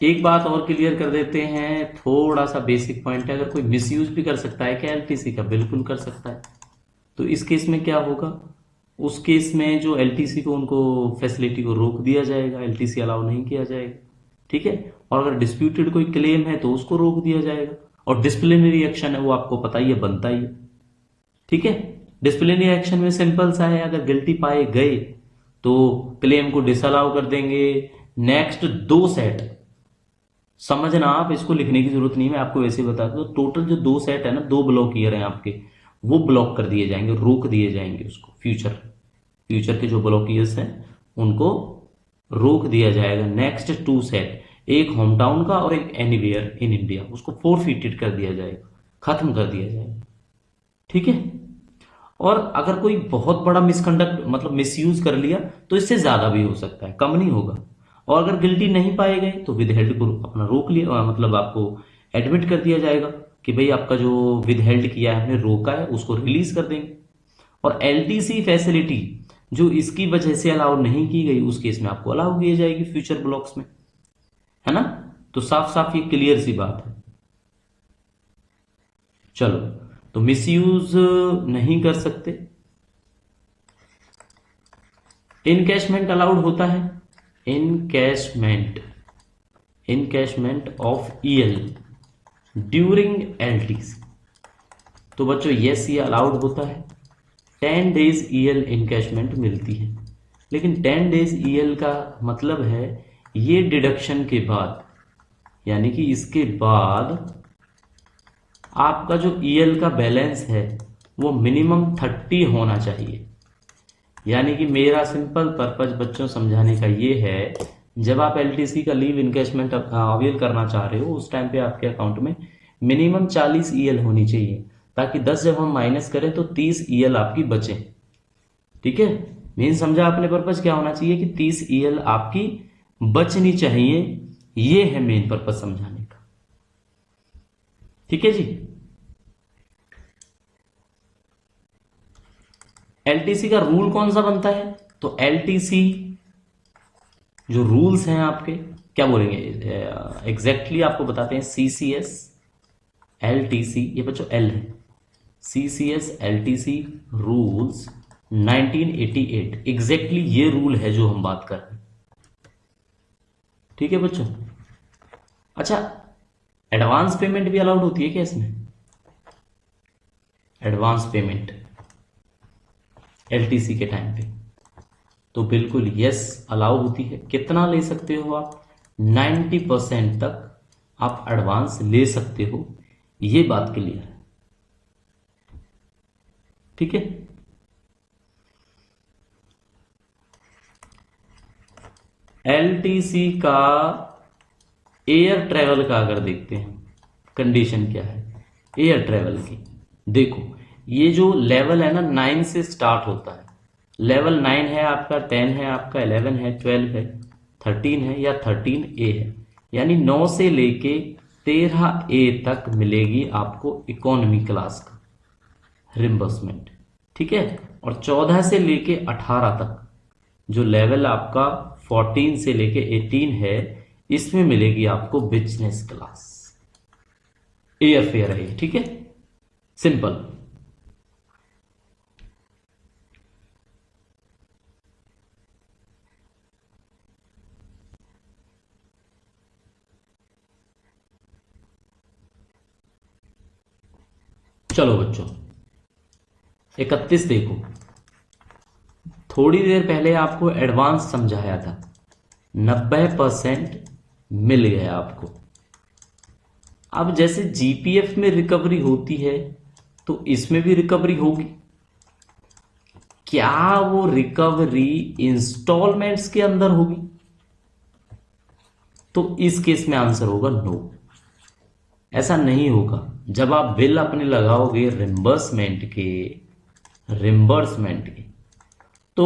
एक बात और क्लियर कर देते हैं, थोड़ा सा बेसिक पॉइंट है, अगर कोई मिसयूज भी कर सकता है क्या एलटीसी का? बिल्कुल कर सकता है। तो इस केस में क्या होगा? उस केस में जो एलटीसी को, उनको फैसिलिटी को रोक दिया जाएगा, एलटीसी अलाउ नहीं किया जाएगा, ठीक है। और अगर डिस्प्यूटेड कोई क्लेम है तो उसको रोक दिया जाएगा, और डिसिप्लिनरी एक्शन है वो आपको पता ही है, बनता ही है, ठीक है। डिसिप्लिनरी एक्शन में सिंपल सा है, अगर गिल्टी पाए गए तो क्लेम को डिसअलाउ कर देंगे। नेक्स्ट 2 सेट समझना, आप इसको लिखने की जरूरत नहीं, मैं आपको वैसे बता दूं। तो टोटल जो दो सेट है ना, दो ब्लॉक ईयर हैं आपके, वो ब्लॉक कर दिए जाएंगे, रोक दिए जाएंगे उसको। फ्यूचर फ्यूचर के जो ब्लॉक ईयर्स हैं उनको रोक दिया जाएगा। नेक्स्ट टू सेट, एक होम टाउन का और एक एनीवेयर इन इंडिया, उसको फोरफिटेड कर दिया जाएगा, खत्म कर दिया जाएगा। ठीक है। और अगर कोई बहुत बड़ा मिसकंडक्ट मतलब मिसयूज कर लिया तो इससे ज्यादा भी हो सकता है, कम नहीं होगा। और अगर गिल्टी नहीं पाए गए तो विद हेल्ड को अपना रोक लिया, मतलब आपको एडमिट कर दिया जाएगा कि भाई आपका जो विद हेल्ड किया है, हमने रोका है, उसको रिलीज कर देंगे। और एलटीसी फैसिलिटी जो इसकी वजह से अलाउ नहीं की गई, उस केस में आपको अलाउ की जाएगी फ्यूचर ब्लॉक्स में, है ना। तो साफ साफ ये क्लियर सी बात है। चलो, तो मिसयूज नहीं कर सकते। इनकैशमेंट अलाउड होता है, encashment encashment of EL during LTC. तो बच्चों यस, ये अलाउड होता है। 10 डेज ईएल इनकैशमेंट मिलती है, लेकिन 10 डेज ईएल का मतलब है ये डिडक्शन के बाद, यानी कि इसके बाद आपका जो ईएल का बैलेंस है वो मिनिमम 30 होना चाहिए। यानी कि मेरा सिंपल पर्पज बच्चों समझाने का ये है, जब आप एलटीसी का लीव इनकैशमेंट अवेल करना चाह रहे हो, उस टाइम पे आपके अकाउंट में मिनिमम 40 ईएल होनी चाहिए, ताकि 10 जब हम माइनस करें तो 30 ईएल आपकी बचे। ठीक है, मेन समझा आपने पर्पज क्या होना चाहिए, कि 30 ईएल आपकी बचनी चाहिए। ये है मेन पर्पज समझाने का। ठीक है जी। एलटीसी का रूल कौन सा बनता है, तो एलटीसी जो रूल्स हैं आपके, क्या बोलेंगे एग्जैक्टली आपको बताते हैं। सीसीएस एलटीसी, ये बच्चों एल है, सीसीएस एलटीसी रूल्स 1988, एग्जैक्टली ये रूल है जो हम बात कर रहे हैं। ठीक है बच्चों। अच्छा, एडवांस पेमेंट भी अलाउड होती है क्या इसमें? एडवांस पेमेंट एलटीसी के टाइम पे, तो बिल्कुल यस अलाउ होती है। कितना ले सकते हो आप? 90% तक आप एडवांस ले सकते हो, ये बात क्लियर है। ठीक है। एलटीसी का एयर ट्रेवल का अगर देखते हैं कंडीशन क्या है एयर ट्रेवल की, देखो ये जो लेवल है ना 9 से स्टार्ट होता है। लेवल 9 है आपका, 10 है आपका, 11 है, 12 है, 13 है या 13A है। यानी 9 से लेके 13A तक मिलेगी आपको इकोनॉमी क्लास का रिम्बर्समेंट। ठीक है। और 14 से लेके 18 तक जो लेवल आपका 14 से लेके 18 है, इसमें मिलेगी आपको बिजनेस क्लास एयर फेयर है। ठीक है, सिंपल। चलो बच्चों 31 देखो, थोड़ी देर पहले आपको एडवांस समझाया था, 90% मिल गया आपको। अब जैसे जीपीएफ में रिकवरी होती है तो इसमें भी रिकवरी होगी। क्या वो रिकवरी इंस्टॉलमेंट्स के अंदर होगी? तो इस केस में आंसर होगा नो, ऐसा नहीं होगा। जब आप बिल अपने लगाओगे रिम्बर्समेंट के, तो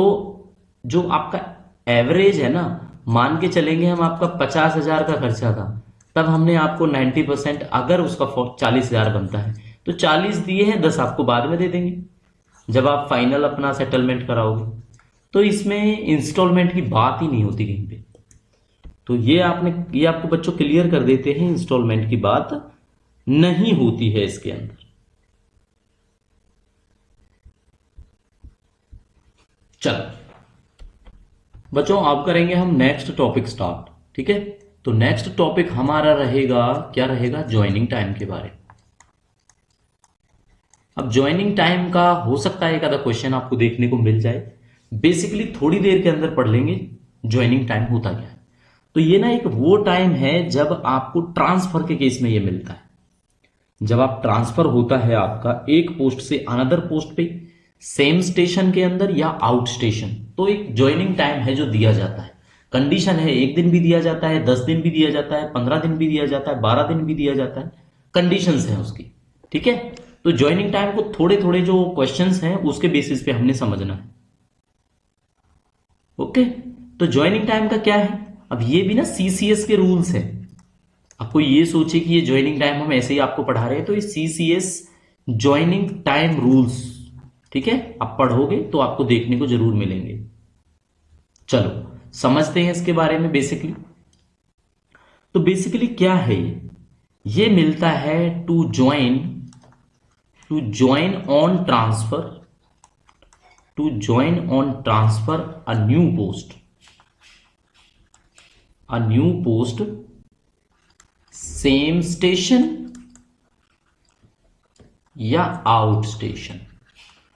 जो आपका एवरेज है ना, मान के चलेंगे हम आपका 50,000 का खर्चा था, तब हमने आपको 90%, अगर उसका 40,000 बनता है तो 40 दिए हैं, 10 आपको बाद में दे देंगे जब आप फाइनल अपना सेटलमेंट कराओगे। तो इसमें इंस्टॉलमेंट की बात ही नहीं होती कहीं पे। तो ये आपको बच्चों क्लियर कर देते हैं, इंस्टॉलमेंट की बात नहीं होती है इसके अंदर। चलो बच्चों, अब करेंगे हम नेक्स्ट टॉपिक स्टार्ट। ठीक है, तो नेक्स्ट टॉपिक हमारा रहेगा, क्या रहेगा, ज्वाइनिंग टाइम के बारे में। अब ज्वाइनिंग टाइम का हो सकता है एक आधा क्वेश्चन आपको देखने को मिल जाए। बेसिकली थोड़ी देर के अंदर पढ़ लेंगे ज्वाइनिंग टाइम होता क्या है। तो ये ना एक वो टाइम है जब आपको ट्रांसफर के केस में ये मिलता है। जब आप ट्रांसफर होता है आपका एक पोस्ट से अनदर पोस्ट पे, सेम स्टेशन के अंदर या आउट स्टेशन, तो एक ज्वाइनिंग टाइम है जो दिया जाता है। कंडीशन है, 1 दिन भी दिया जाता है, 10 दिन भी दिया जाता है, 15 दिन भी दिया जाता है, 12 दिन भी दिया जाता है, कंडीशंस है उसकी। ठीक है, तो ज्वाइनिंग टाइम को थोड़े थोड़े जो क्वेश्चंस हैं उसके बेसिस पे हमने समझना है। ओके, तो ज्वाइनिंग टाइम का क्या है, अब ये भी ना सीसीएस के रूल्स है। आपको ये सोचे कि ये ज्वाइनिंग टाइम हम ऐसे ही आपको पढ़ा रहे हैं, तो ये सीसीएस ज्वाइनिंग टाइम रूल्स, ठीक है, आप पढ़ोगे तो आपको देखने को जरूर मिलेंगे। चलो समझते हैं इसके बारे में बेसिकली। तो बेसिकली क्या है ये मिलता है to join on transfer, to join on transfer a new post same station या आउट स्टेशन।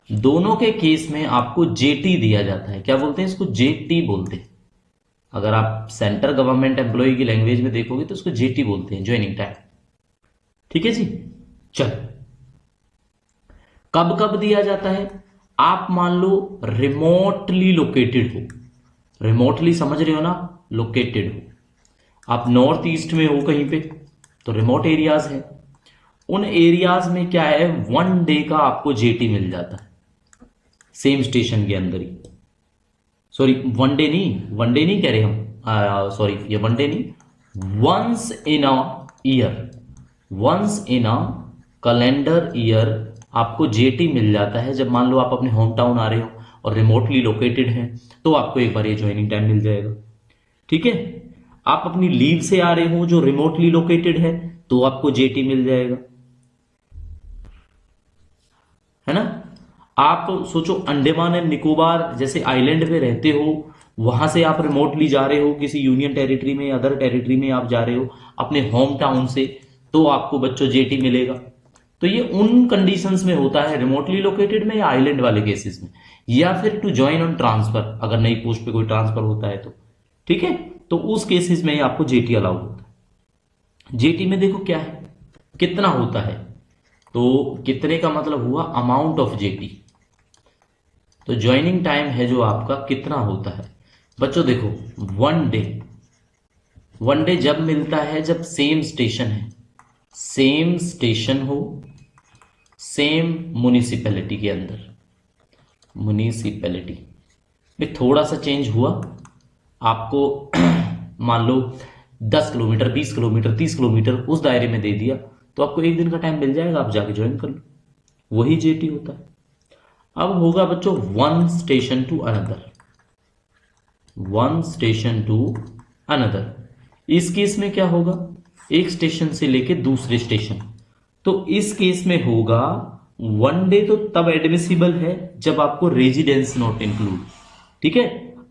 दोनों के केस में आपको जेटी दिया जाता है। क्या बोलते हैं इसको, जेटी बोलते हैं। अगर आप सेंट्रल गवर्नमेंट एम्प्लॉय की लैंग्वेज में देखोगे तो उसको जेटी बोलते हैं, ज्वाइनिंग टाइम। ठीक है जी, चल कब कब दिया जाता है, आप मान लो रिमोटली लोकेटेड हो, रिमोटली समझ रहे हो ना, लोकेटेड हो, आप नॉर्थ ईस्ट में हो कहीं पे, तो रिमोट एरियाज है। उन एरियाज में क्या है, 1 डे का आपको जेटी मिल जाता है सेम स्टेशन के अंदर ही। सॉरी, 1 डे नहीं कह रहे हम, सॉरी ये 1 डे नहीं, once in a year, once in a calendar year आपको जेटी मिल जाता है। जब मान लो आप अपने होम टाउन आ रहे हो और रिमोटली लोकेटेड हैं तो आपको एक बार ये ज्वाइनिंग टाइम मिल जाएगा। ठीक है, आप अपनी लीव से आ रहे हो जो रिमोटली लोकेटेड है तो आपको जेटी मिल जाएगा, है ना। आप सोचो अंडमान एंड निकोबार जैसे आइलैंड पे रहते हो, वहां से आप रिमोटली जा रहे हो किसी यूनियन टेरिटरी में, अदर टेरिटरी में आप जा रहे हो अपने होम टाउन से, तो आपको बच्चों जेटी मिलेगा। तो ये उन कंडीशंस में होता है, रिमोटली लोकेटेड में या आइलैंड वाले केसेस में, या फिर टू ज्वाइन ऑन ट्रांसफर, अगर नई पोस्ट पे कोई ट्रांसफर होता है तो। ठीक है, तो उस केसेस में आपको जेटी अलाउ होता है। जेटी में देखो क्या है, कितना होता है, तो कितने का मतलब हुआ अमाउंट ऑफ जेटी। तो ज्वाइनिंग टाइम है जो आपका कितना होता है बच्चों, देखो 1 डे, 1 डे जब मिलता है जब सेम स्टेशन है, सेम स्टेशन हो, सेम म्युनिसिपैलिटी के अंदर, म्युनिसिपैलिटी में थोड़ा सा चेंज हुआ आपको मान लो 10 किलोमीटर, 20 किलोमीटर, 30 किलोमीटर उस दायरे में दे दिया तो आपको 1 दिन का टाइम मिल जाएगा, आप जाके ज्वाइन कर लो, वही जेटी होता है। अब होगा बच्चों one station to another, one station to another. इस केस में क्या होगा, एक स्टेशन से लेके दूसरे स्टेशन, तो इस केस में होगा 1 डे तो तब एडमिसिबल है जब आपको रेजिडेंस नॉट इंक्लूड। ठीक है,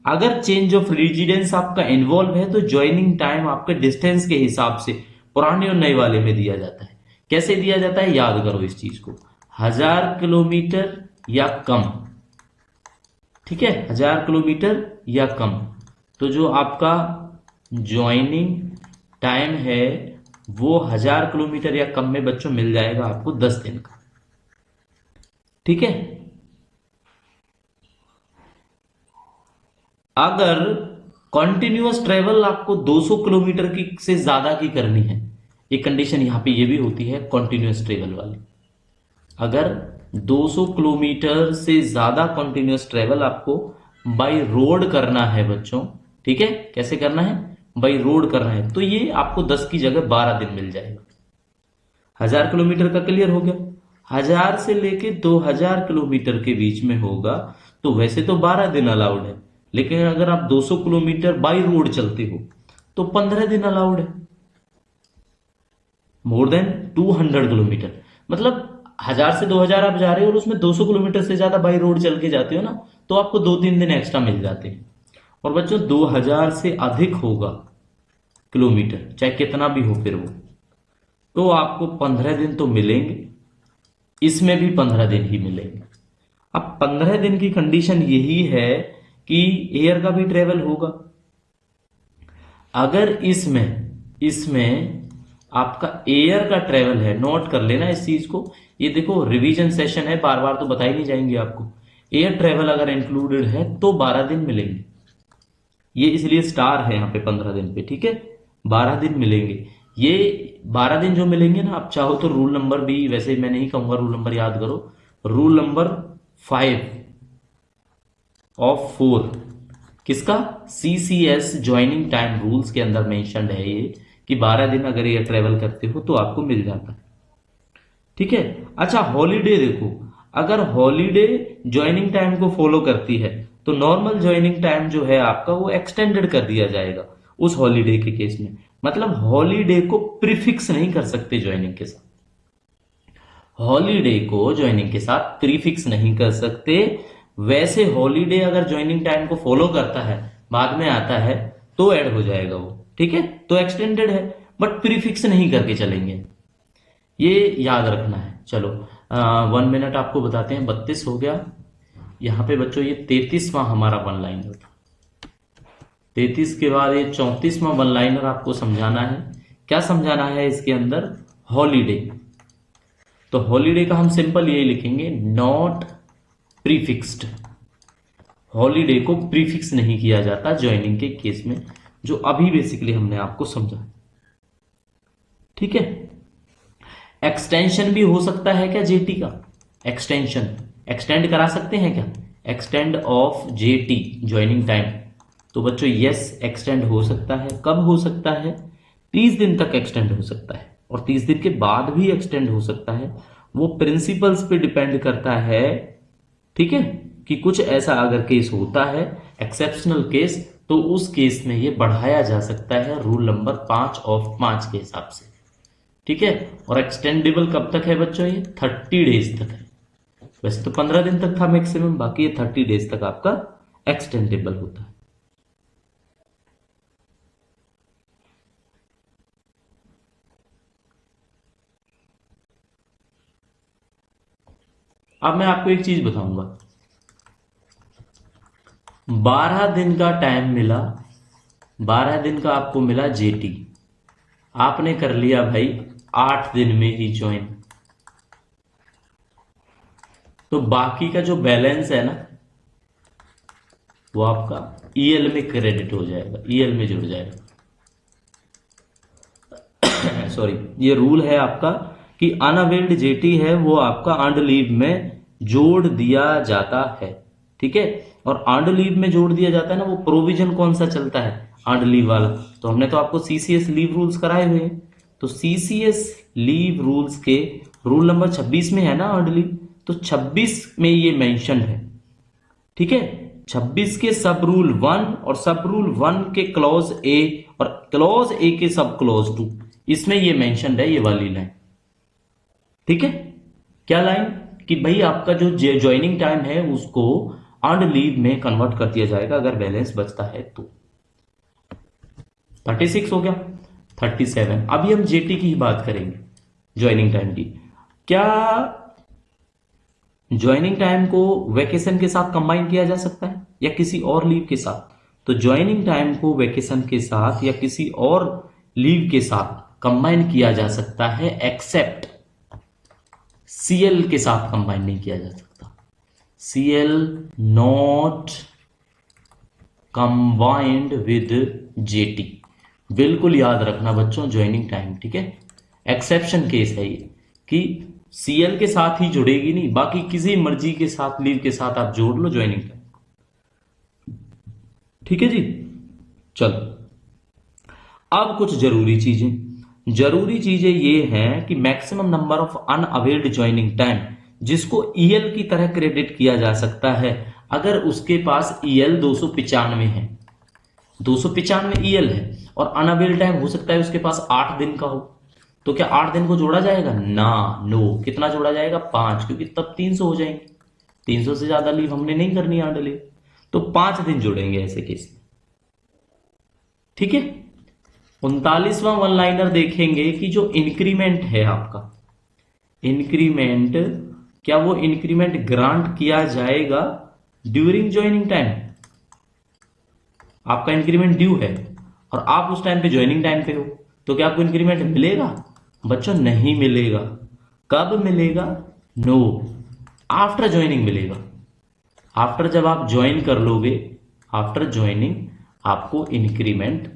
अगर चेंज ऑफ रेजिडेंस आपका इन्वॉल्व है तो ज्वाइनिंग टाइम आपके डिस्टेंस के हिसाब से पुराने और नए वाले में दिया जाता है। कैसे दिया जाता है, याद करो इस चीज को, 1000 किलोमीटर या कम। ठीक है, 1000 किलोमीटर या कम, तो जो आपका ज्वाइनिंग टाइम है वो 1000 किलोमीटर या कम में बच्चों मिल जाएगा आपको 10 दिन का। ठीक है, अगर कॉन्टिन्यूअस ट्रेवल आपको 200 किलोमीटर की से ज्यादा की करनी है, एक कंडीशन यहां पे ये भी होती है कॉन्टिन्यूअस ट्रेवल वाली, अगर 200 किलोमीटर से ज्यादा कॉन्टिन्यूअस ट्रेवल आपको बाय रोड करना है बच्चों, ठीक है, कैसे करना है, बाय रोड करना है, तो ये आपको 10 की जगह 12 दिन मिल जाएगा। 1000 किलोमीटर का क्लियर हो गया, 1000 से लेके 2000 किलोमीटर के बीच में होगा तो वैसे तो 12 दिन अलाउड है, लेकिन अगर आप 200 किलोमीटर बाई रोड चलते हो तो 15 दिन अलाउड है। मोर देन 200 किलोमीटर, मतलब 1000 से 2000 आप जा रहे हो और उसमें 200 किलोमीटर से ज्यादा बाई रोड चल के जाते हो ना, तो आपको 2-3 दिन एक्स्ट्रा मिल जाते हैं। और बच्चों 2000 से अधिक होगा किलोमीटर, चाहे कितना भी हो फिर वो, तो आपको 15 दिन तो मिलेंगे, इसमें भी 15 दिन ही मिलेंगे। अब 15 दिन की कंडीशन यही है कि एयर का भी ट्रेवल होगा। अगर इसमें आपका एयर का ट्रेवल है, नोट कर लेना इस चीज को, ये देखो रिवीजन सेशन है, बार बार तो बताई नहीं जाएंगे आपको। एयर ट्रेवल अगर इंक्लूडेड है तो 12 दिन मिलेंगे, ये इसलिए स्टार है यहाँ पे 15 दिन पे, ठीक है। 12 दिन मिलेंगे, ये 12 दिन जो मिलेंगे ना, आप चाहो तो रूल नंबर भी, वैसे मैं नहीं कहूंगा रूल नंबर याद करो, रूल नंबर 5 ऑफ 4 किसका, CCS ज्वाइनिंग टाइम रूल्स के अंदर मेंशन्ड है ये, कि 12 दिन अगर ये ट्रेवल करते हो तो आपको मिल जाता है, ठीक है। अच्छा हॉलीडे देखो, अगर हॉलीडे ज्वाइनिंग टाइम को फॉलो करती है तो नॉर्मल ज्वाइनिंग टाइम जो है आपका वो एक्सटेंडेड कर दिया जाएगा उस हॉलीडे के केस में। मतलब हॉलीडे को प्रीफिक्स नहीं कर सकते ज्वाइनिंग के साथ, हॉलीडे को ज्वाइनिंग के साथ प्रीफिक्स नहीं कर सकते। वैसे हॉलीडे अगर ज्वाइनिंग टाइम को फॉलो करता है, बाद में आता है, तो ऐड हो जाएगा वो, ठीक है, तो एक्सटेंडेड है, बट प्रीफिक्स नहीं करके चलेंगे, ये याद रखना है। चलो 1 मिनट आपको बताते हैं, 32 हो गया यहाँ पे बच्चों, ये 33वां हमारा वन लाइनर था। 33 के बाद ये 34वां वन लाइनर आपको समझाना है। क्या समझाना है इसके अंदर, हॉलीडे। तो हॉलीडे का हम सिंपल यही लिखेंगे, नॉट प्रीफिक्स्ड। हॉलीडे को प्रीफिक्स नहीं किया जाता ज्वाइनिंग के केस में, जो अभी बेसिकली हमने आपको समझा, ठीक है। एक्सटेंशन भी हो सकता है क्या जेटी का, एक्सटेंशन एक्सटेंड करा सकते हैं क्या, extend of jetty joining time, तो बच्चों यस एक्सटेंड हो सकता है। कब हो सकता है, 30 दिन तक एक्सटेंड हो सकता है, और 30 दिन के बाद भी एक्सटेंड हो सकता है। वो प्रिंसिपल्स पे डिपेंड करता है, ठीक है, कि कुछ ऐसा अगर केस होता है एक्सेप्शनल केस, तो उस केस में ये बढ़ाया जा सकता है रूल नंबर 5 ऑफ 5 के हिसाब से, ठीक है। और एक्सटेंडेबल कब तक है बच्चों, ये 30 डेज तक है। वैसे तो 15 दिन तक था मैक्सिमम, बाकी ये 30 डेज तक आपका एक्सटेंडेबल होता है। अब मैं आपको एक चीज बताऊंगा, 12 दिन का टाइम मिला, 12 दिन का आपको मिला जेटी, आपने कर लिया भाई 8 दिन में ही ज्वाइन, तो बाकी का जो बैलेंस है ना वो आपका ईएल में क्रेडिट हो जाएगा, ईएल में जुड़ जाएगा। सॉरी, ये रूल है आपका कि अनअवेल्ड जेटी है वो आपका अर्नड लीव में जोड़ दिया जाता है, ठीक है। और अर्नड लीव में जोड़ दिया जाता है ना, वो प्रोविजन कौन सा चलता है, अर्नड लीव वाला। तो हमने तो आपको सीसीएस लीव रूल्स कराए हुए हैं, तो सीसीएस लीव रूल्स के रूल नंबर 26 में है ना अर्नड लीव, तो 26 में ये मेंशन है, ठीक है। 26 के सब रूल 1 और सब रूल 1 के क्लॉज ए और क्लॉज ए के सब क्लॉज 2, इसमें ये मेंशन है, ये वाली लाइन, ठीक है। क्या लाइन, कि भाई आपका जो ज्वाइनिंग टाइम है उसको अर्नड लीव में कन्वर्ट कर दिया जाएगा अगर बैलेंस बचता है तो। 36 हो गया, 37। अभी हम जेटी की ही बात करेंगे, ज्वाइनिंग टाइम की। क्या ज्वाइनिंग टाइम को वेकेशन के साथ कंबाइन किया जा सकता है या किसी और लीव के साथ, तो ज्वाइनिंग टाइम को वेकेशन के साथ या किसी और लीव के साथ कंबाइन किया जा सकता है, एक्सेप्ट सीएल के साथ कंबाइन नहीं किया जा सकता, C L not combined with J T, बिल्कुल याद रखना बच्चों ज्वाइनिंग टाइम, ठीक है। एक्सेप्शन केस है ये कि सीएल के साथ ही जुड़ेगी नहीं, बाकी किसी मर्जी के साथ लीव के साथ आप जोड़ लो ज्वाइनिंग टाइम, ठीक है जी। चलो अब कुछ जरूरी चीजें ये हैं कि maximum number of unavailed joining time जिसको ईएल की तरह क्रेडिट किया जा सकता है, अगर उसके पास ईएल 295 है, 295 ईएल है, और अनअवेल्ड टाइम हो सकता है उसके पास 8 दिन का हो, तो क्या 8 दिन को जोड़ा जाएगा ना, नो। कितना जोड़ा जाएगा, 5, क्योंकि तब 300 हो जाएंगे, 300 से ज्यादा लीव हमने नहीं करनी अर्नड लीव, तो 5 दिन जुड़ेंगे ऐसे केस में, ठीक है। 39वां वन लाइनर देखेंगे कि जो इंक्रीमेंट है आपका, इंक्रीमेंट, क्या वो इंक्रीमेंट ग्रांट किया जाएगा ड्यूरिंग ज्वाइनिंग टाइम, आपका इंक्रीमेंट ड्यू है और आप उस टाइम पे ज्वाइनिंग टाइम पे हो, तो क्या आपको इंक्रीमेंट मिलेगा? बच्चों नहीं मिलेगा। कब मिलेगा? नो, आफ्टर ज्वाइनिंग मिलेगा। आफ्टर जब आप ज्वाइन कर लोगे, आफ्टर ज्वाइनिंग आपको इंक्रीमेंट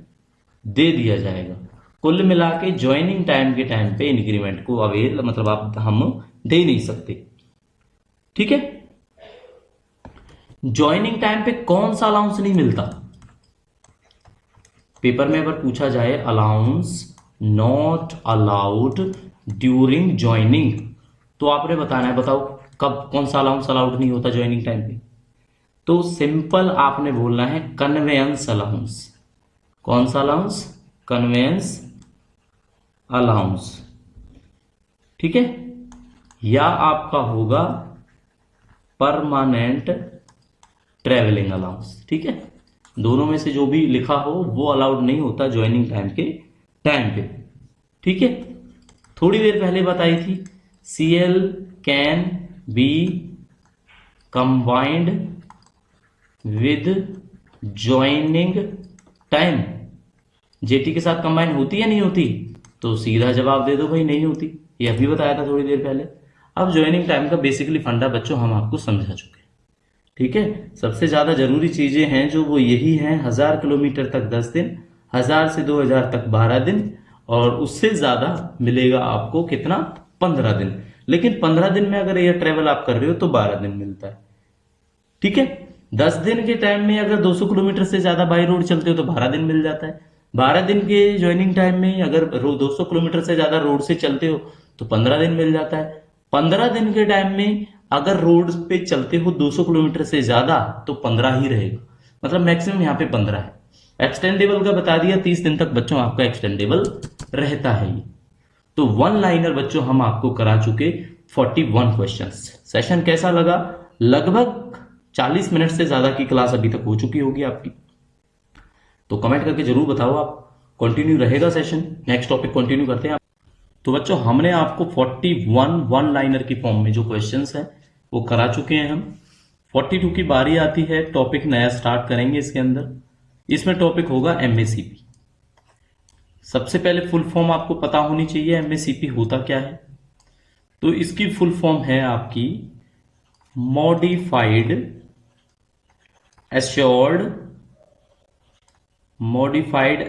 दे दिया जाएगा। कुल मिला के ज्वाइनिंग टाइम के टाइम पे इंक्रीमेंट को अवेल मतलब आप हम दे नहीं सकते। ठीक है। ज्वाइनिंग टाइम पे कौन सा अलाउंस नहीं मिलता? पेपर में अगर पूछा जाए allowance not allowed during joining, तो आपने बताना है, बताओ कब कौन सा अलाउंस अलाउड नहीं होता ज्वाइनिंग टाइम पे? तो सिंपल आपने बोलना है कन्वेंस अलाउंस। कौन सा अलाउंस? Convince allowance. ठीक है। या आपका होगा परमानेंट ट्रेवलिंग अलाउंस। ठीक है। दोनों में से जो भी लिखा हो वो अलाउड नहीं होता ज्वाइनिंग टाइम के टाइम पे। ठीक है। थोड़ी देर पहले बताई थी CL can be combined with joining time. Jetty के साथ कंबाइन होती या नहीं होती? तो सीधा जवाब दे दो भाई नहीं होती। ये अभी बताया था थोड़ी देर पहले। अब ज्वाइनिंग टाइम का बेसिकली फंडा बच्चों हम आपको समझा चुके हैं। ठीक है। सबसे ज्यादा जरूरी चीजें हैं जो वो यही हैं, 1000 किलोमीटर तक 10 दिन, 1000 से 2000 तक 12 दिन, और उससे ज्यादा मिलेगा आपको कितना? 15 दिन। लेकिन 15 दिन में अगर एयर ट्रेवल आप कर रहे हो तो 12 दिन मिलता है। ठीक है। 10 दिन के टाइम में अगर 200 किलोमीटर से ज्यादा बाई रोड चलते हो तो 12 दिन मिल जाता है। 12 दिन के ज्वाइनिंग टाइम में अगर 200 किलोमीटर से ज्यादा रोड से चलते हो तो 15 दिन मिल जाता है। 15 दिन के टाइम में अगर रोड पे चलते हो 200 किलोमीटर से ज्यादा तो 15 ही रहेगा, मतलब मैक्सिमम यहाँ पे 15 है। एक्सटेंडेबल का बता दिया, 30 दिन तक बच्चों आपका एक्सटेंडेबल रहता है ये। तो वन लाइनर बच्चों हम आपको करा चुके 41 क्वेश्चंस। सेशन कैसा लगा? लगभग 40 मिनट से ज्यादा की क्लास अभी तक हो चुकी होगी आपकी। तो कमेंट करके जरूर बताओ आप कंटिन्यू रहेगा सेशन, नेक्स्ट टॉपिक कंटिन्यू करते हैं। तो बच्चों हमने आपको 41 वन लाइनर की फॉर्म में जो क्वेश्चंस हैं वो करा चुके हैं हम। 42 की बारी आती है, टॉपिक नया स्टार्ट करेंगे इसके अंदर। इसमें टॉपिक होगा MACP। सबसे पहले फुल फॉर्म आपको पता होनी चाहिए MACP होता क्या है। तो इसकी फुल फॉर्म है आपकी मॉडिफाइड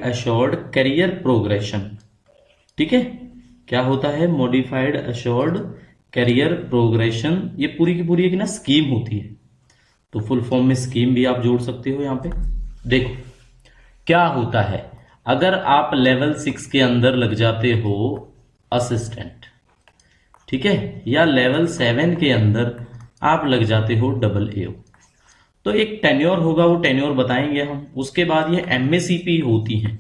एश्योर्ड करियर प्रोग्रेशन। ठीक है। क्या होता है मॉडिफाइड एश्योर्ड करियर प्रोग्रेशन? ये पूरी की पूरी एक ना स्कीम होती है। तो फुल फॉर्म में स्कीम भी आप जोड़ सकते हो यहां पे। देखो क्या होता है, अगर आप लेवल 6 के अंदर लग जाते हो असिस्टेंट, ठीक है, या लेवल 7 के अंदर आप लग जाते हो AA, तो एक टेन्योर होगा, वो टेन्योर बताएंगे हम। उसके बाद ये MACP होती है।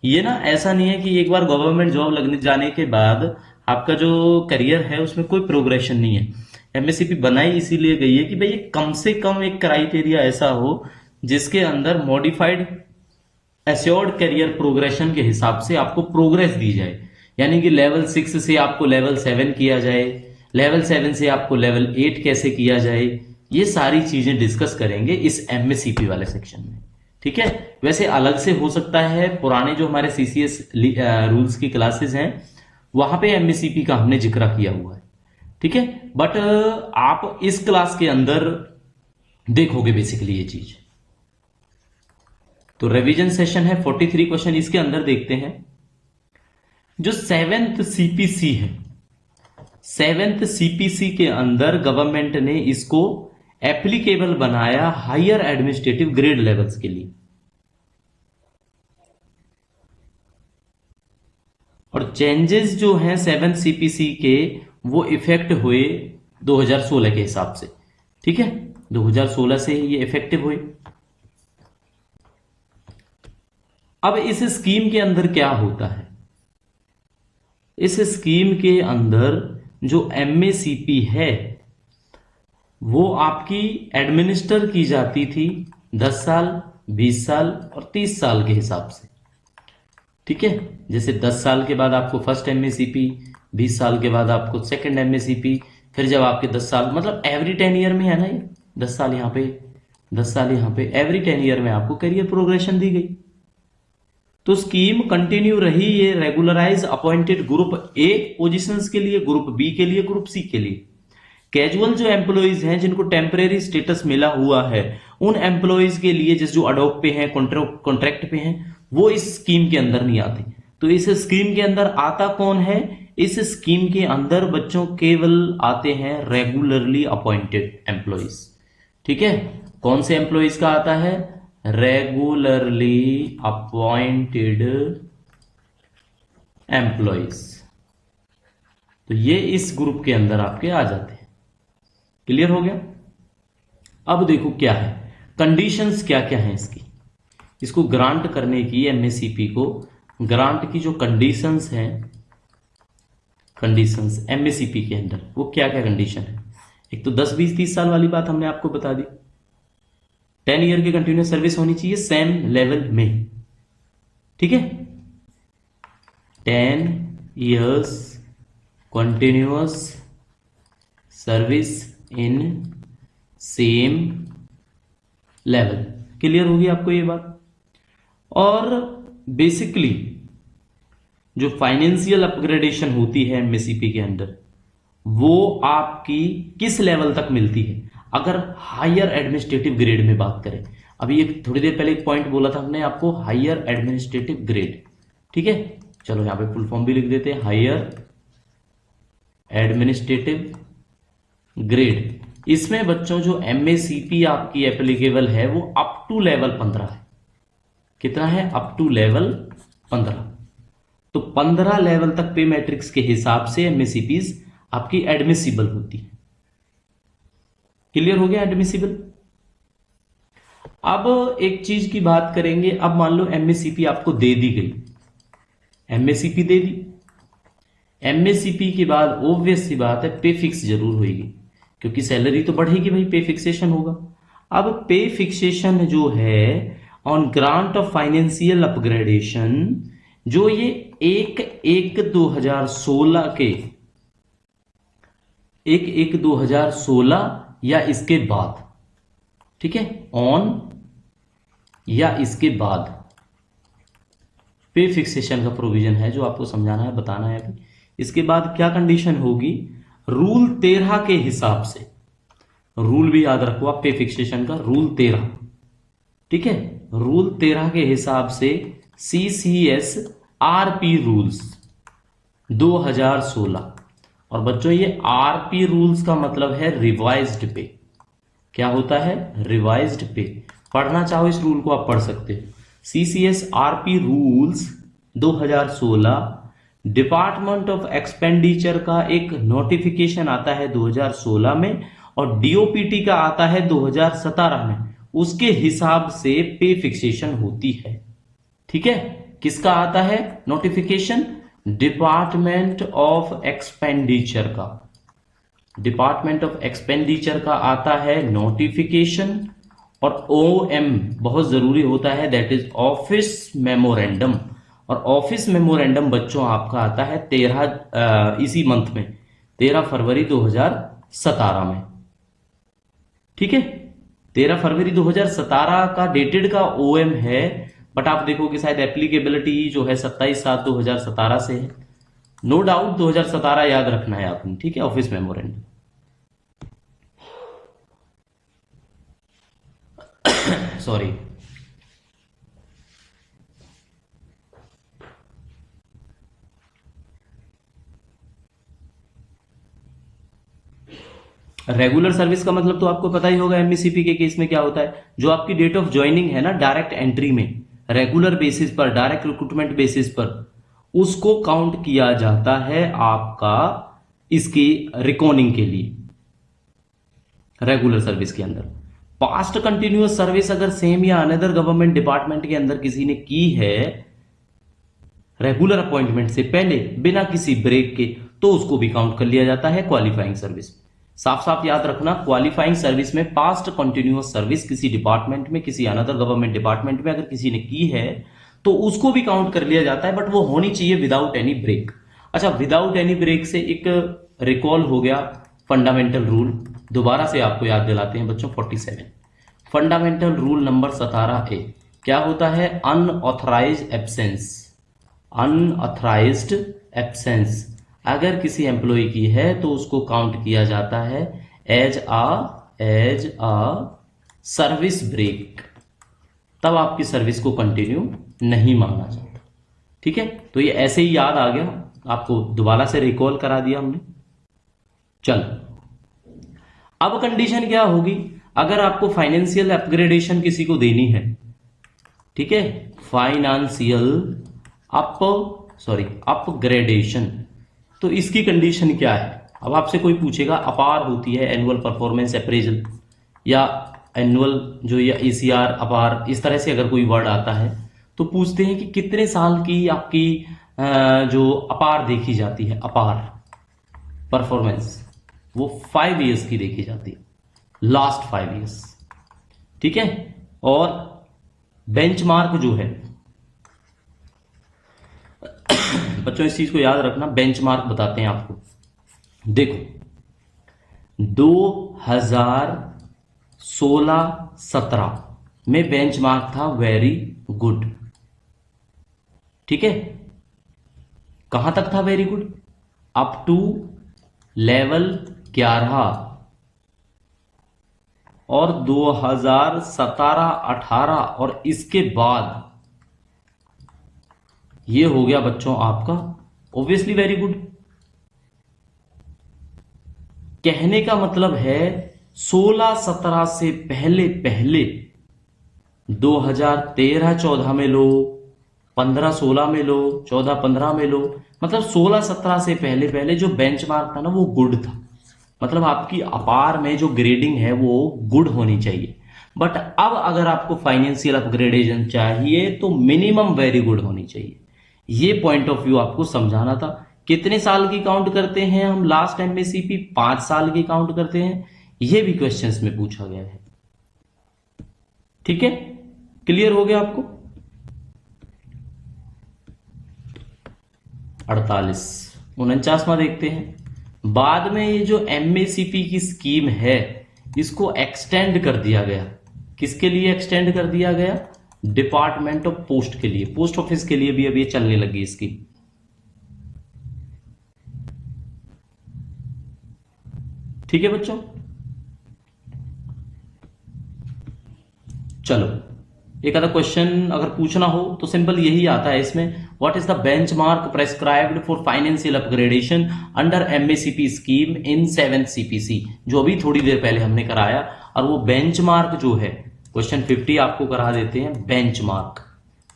ये ना ऐसा नहीं है कि एक बार गवर्नमेंट जॉब लगने जाने के बाद आपका जो करियर है उसमें कोई प्रोग्रेशन नहीं है। MACP बनाई इसीलिए गई है कि भाई कम से कम एक क्राइटेरिया ऐसा हो जिसके अंदर मॉडिफाइड एश्योर्ड करियर प्रोग्रेशन के हिसाब से आपको प्रोग्रेस दी जाए। यानी कि लेवल 6 से आपको लेवल 7 किया जाए, लेवल 7 से आपको लेवल 8 कैसे किया जाए, ये सारी चीजें डिस्कस करेंगे इस MACP वाले सेक्शन में। ठीक है। वैसे अलग से हो सकता है, पुराने जो हमारे CCS रूल्स की क्लासेस हैं वहां पे MACP का हमने जिक्र किया हुआ है। ठीक है। बट आप इस क्लास के अंदर देखोगे बेसिकली ये चीज। तो रिवीजन सेशन है 43 क्वेश्चन, इसके अंदर देखते हैं जो 7th CPC है। 7th CPC के अंदर गवर्नमेंट ने इसको एप्लीकेबल बनाया हायर एडमिनिस्ट्रेटिव ग्रेड लेवल्स के लिए। और चेंजेस जो हैं 7th CPC के वो इफेक्ट हुए 2016 के हिसाब से। ठीक है। 2016 से ये इफेक्टिव हुए। अब इस स्कीम के अंदर क्या होता है? इस स्कीम के अंदर जो MACP है वो आपकी एडमिनिस्टर की जाती थी 10 साल, 20 साल और 30 साल के हिसाब से। ठीक है। जैसे 10 साल के बाद आपको फर्स्ट MACP, 20 साल के बाद आपको सेकंड MACP, फिर जब आपके 10 साल मतलब एवरी 10 ईयर में है ना, ये 10 साल यहाँ पे, 10 साल यहाँ पे, एवरी 10 ईयर में आपको करियर प्रोग्रेशन दी गई। तो स्कीम कंटिन्यू रही ये regularise appointed group A positions के लिए, ग्रुप बी के लिए, ग्रुप सी के लिए। कैजुअल जो एम्प्लॉइज हैं जिनको टेम्परेरी स्टेटस मिला हुआ है, उन एम्प्लॉइज के लिए जिस जो अडॉक पे हैं, कॉन्ट्रैक्ट पे हैं, वो इस स्कीम के अंदर नहीं आते। तो इस स्कीम के अंदर आता कौन है? इस स्कीम के अंदर बच्चों केवल आते हैं रेगुलरली अपॉइंटेड एम्प्लॉइज। ठीक है, कौन से एम्प्लॉइज का आता है? Regularly appointed employees. तो ये इस ग्रुप के अंदर आपके आ जाते हैं। क्लियर हो गया? अब देखो क्या है, कंडीशंस क्या क्या है इसकी, इसको ग्रांट करने की, एमएससीपी को ग्रांट की जो कंडीशंस हैं, कंडीशंस एमएससीपी के अंदर वो क्या क्या कंडीशन है। एक तो 10, 20, 30 साल वाली बात हमने आपको बता दी। 10 ईयर की कंटिन्यूस सर्विस होनी चाहिए सेम लेवल में। ठीक है, 10 years continuous service in same level. Clear होगी आपको ये बात? और बेसिकली जो फाइनेंशियल अपग्रेडेशन होती है एमएससीपी के अंदर, वो आपकी किस लेवल तक मिलती है? अगर हायर एडमिनिस्ट्रेटिव ग्रेड में बात करें, अभी एक थोड़ी देर पहले एक पॉइंट बोला था हमने आपको, हायर एडमिनिस्ट्रेटिव ग्रेड। ठीक है, चलो यहां पे फुल फॉर्म भी लिख देते हैं, हायर एडमिनिस्ट्रेटिव ग्रेड। इसमें बच्चों जो एमएससीपी आपकी एप्लीकेबल है वो अप टू लेवल 15 है। कितना है? Up to level 15। तो 15 लेवल तक पे मैट्रिक्स के हिसाब से एमएससीपीज आपकी एडमिसिबल होती है। क्लियर हो गया? एडमिसिबल। अब एक चीज की बात करेंगे, अब मान लो एमएससीपी आपको दे दी गई, एमएससीपी दे दी, एमएससीपी के बाद ऑब्वियस सी बात है पे फिक्स जरूर होगी, क्योंकि सैलरी तो बढ़ेगी भाई, पे फिक्सेशन होगा। अब पे फिक्सेशन जो है on grant of financial upgradation, जो ये 1/1/2016 के 1/1/2016 या इसके बाद, ठीक है, ऑन या इसके बाद पे फिक्सेशन का प्रोविजन है जो आपको समझाना है, बताना है अभी। इसके बाद क्या कंडीशन होगी? रूल 13 के हिसाब से, रूल भी याद रखो आप पे फिक्सेशन का, रूल 13, ठीक है, रूल 13 के हिसाब से सीसीएस आरपी रूल्स 2016। और बच्चों ये आरपी रूल्स का मतलब है रिवाइज्ड पे। क्या होता है? रिवाइज्ड पे। पढ़ना चाहो इस रूल को आप पढ़ सकते हो। CCS RP rules 2016, department of expenditure का एक नोटिफिकेशन आता है 2016 में, और डीओपीटी का आता है 2017 में। उसके हिसाब से पे फिक्सेशन होती है। ठीक है, किसका आता है नोटिफिकेशन? डिपार्टमेंट ऑफ एक्सपेंडिचर का, डिपार्टमेंट ऑफ एक्सपेंडिचर का आता है नोटिफिकेशन। और ओएम बहुत जरूरी होता है, दैट इज ऑफिस मेमोरेंडम। और ऑफिस मेमोरेंडम बच्चों आपका आता है 13 इसी मंथ में, 13 फरवरी 2017 में। ठीक है, 13 फरवरी 2017 का डेटेड का ओएम है, बट आप देखोगे शायद एप्लीकेबिलिटी जो है 27/7/2017 से है। नो डाउट 2017 याद रखना है आपने। ठीक है, office memorandum. Sorry, regular service का मतलब तो आपको पता ही होगा एमएससीपी के केस में क्या होता है। जो आपकी डेट ऑफ ज्वाइनिंग है ना, डायरेक्ट एंट्री में, रेगुलर बेसिस पर, डायरेक्ट रिक्रूटमेंट बेसिस पर, उसको काउंट किया जाता है आपका इसकी रिकॉर्डिंग के लिए रेगुलर सर्विस के अंदर। पास्ट कंटिन्यूअस सर्विस अगर सेम या अनदर गवर्नमेंट डिपार्टमेंट के अंदर किसी ने की है रेगुलर अपॉइंटमेंट से पहले बिना किसी ब्रेक के, तो उसको भी काउंट कर लिया जाता है क्वालिफाइंग सर्विस। साफ साफ याद रखना, क्वालिफाइंग सर्विस में पास्ट कंटिन्यूअस सर्विस किसी डिपार्टमेंट में, किसी अनदर गवर्नमेंट डिपार्टमेंट में अगर किसी ने की है तो उसको भी काउंट कर लिया जाता है, बट वो होनी चाहिए विदाउट एनी ब्रेक। अच्छा, विदाउट एनी ब्रेक से एक रिकॉल हो गया फंडामेंटल रूल, दोबारा से आपको याद दिलाते हैं बच्चों, 47 फंडामेंटल रूल नंबर 17A। क्या होता है? Unauthorised absence. अनऑथराइज्ड एब्सेंस अगर किसी एम्प्लॉय की है तो उसको काउंट किया जाता है एज अ सर्विस ब्रेक, तब आपकी सर्विस को कंटिन्यू नहीं माना जाता। ठीक है, तो ये ऐसे ही याद आ गया, आपको दोबारा से रिकॉल करा दिया हमने। चलो, अब कंडीशन क्या होगी अगर आपको फाइनेंशियल अपग्रेडेशन किसी को देनी है। ठीक है, फाइनेंशियल अपग्रेडेशन, तो इसकी कंडीशन क्या है? अब आपसे कोई पूछेगा, अपार होती है एनुअल परफॉर्मेंस अप्रेजल या एनुअल जो या एसीआर अपार, इस तरह से अगर कोई वर्ड आता है तो पूछते हैं कि कितने साल की आपकी जो अपार देखी जाती है, अपार परफॉर्मेंस, वो 5 ईयर्स की देखी जाती है, लास्ट 5 ईयर्स। ठीक है, और बेंचमार्क जो है बच्चों इस चीज को याद रखना, बेंचमार्क बताते हैं आपको। देखो 2016-17 में बेंचमार्क था वेरी गुड। ठीक है, कहां तक था very good? Up to level 11, और 2017-18 और इसके बाद ये हो गया बच्चों आपका ऑब्वियसली वेरी गुड। कहने का मतलब है 16-17 से पहले पहले 2013-14 में लो, 15-16 में लो, 14-15 में लो, मतलब 16-17 से पहले पहले जो बेंचमार्क था ना वो गुड था। मतलब आपकी अपार में जो ग्रेडिंग है वो गुड होनी चाहिए। बट अब अगर आपको फाइनेंशियल अपग्रेडेशन चाहिए तो मिनिमम वेरी गुड होनी चाहिए। ये पॉइंट ऑफ व्यू आपको समझाना था। कितने साल की काउंट करते हैं हम लास्ट एमएससीपी? 5 साल की काउंट करते हैं, ये भी क्वेश्चंस में पूछा गया है। ठीक है, क्लियर हो गया आपको? 49वां देखते हैं। बाद में ये जो एमएससीपी की स्कीम है इसको एक्सटेंड कर दिया गया। किसके लिए एक्सटेंड कर दिया गया? डिपार्टमेंट ऑफ पोस्ट के लिए, पोस्ट ऑफिस के लिए भी अब ये चलने लगी इसकी। ठीक है बच्चों, चलो एक आधा क्वेश्चन अगर पूछना हो तो सिंपल यही आता है इसमें, what is the benchmark prescribed for financial upgradation under MSCP scheme in 7th CPC, जो अभी थोड़ी देर पहले हमने कराया। और वो बेंचमार्क जो है क्वेश्चन 50 आपको करा देते हैं। बेंचमार्क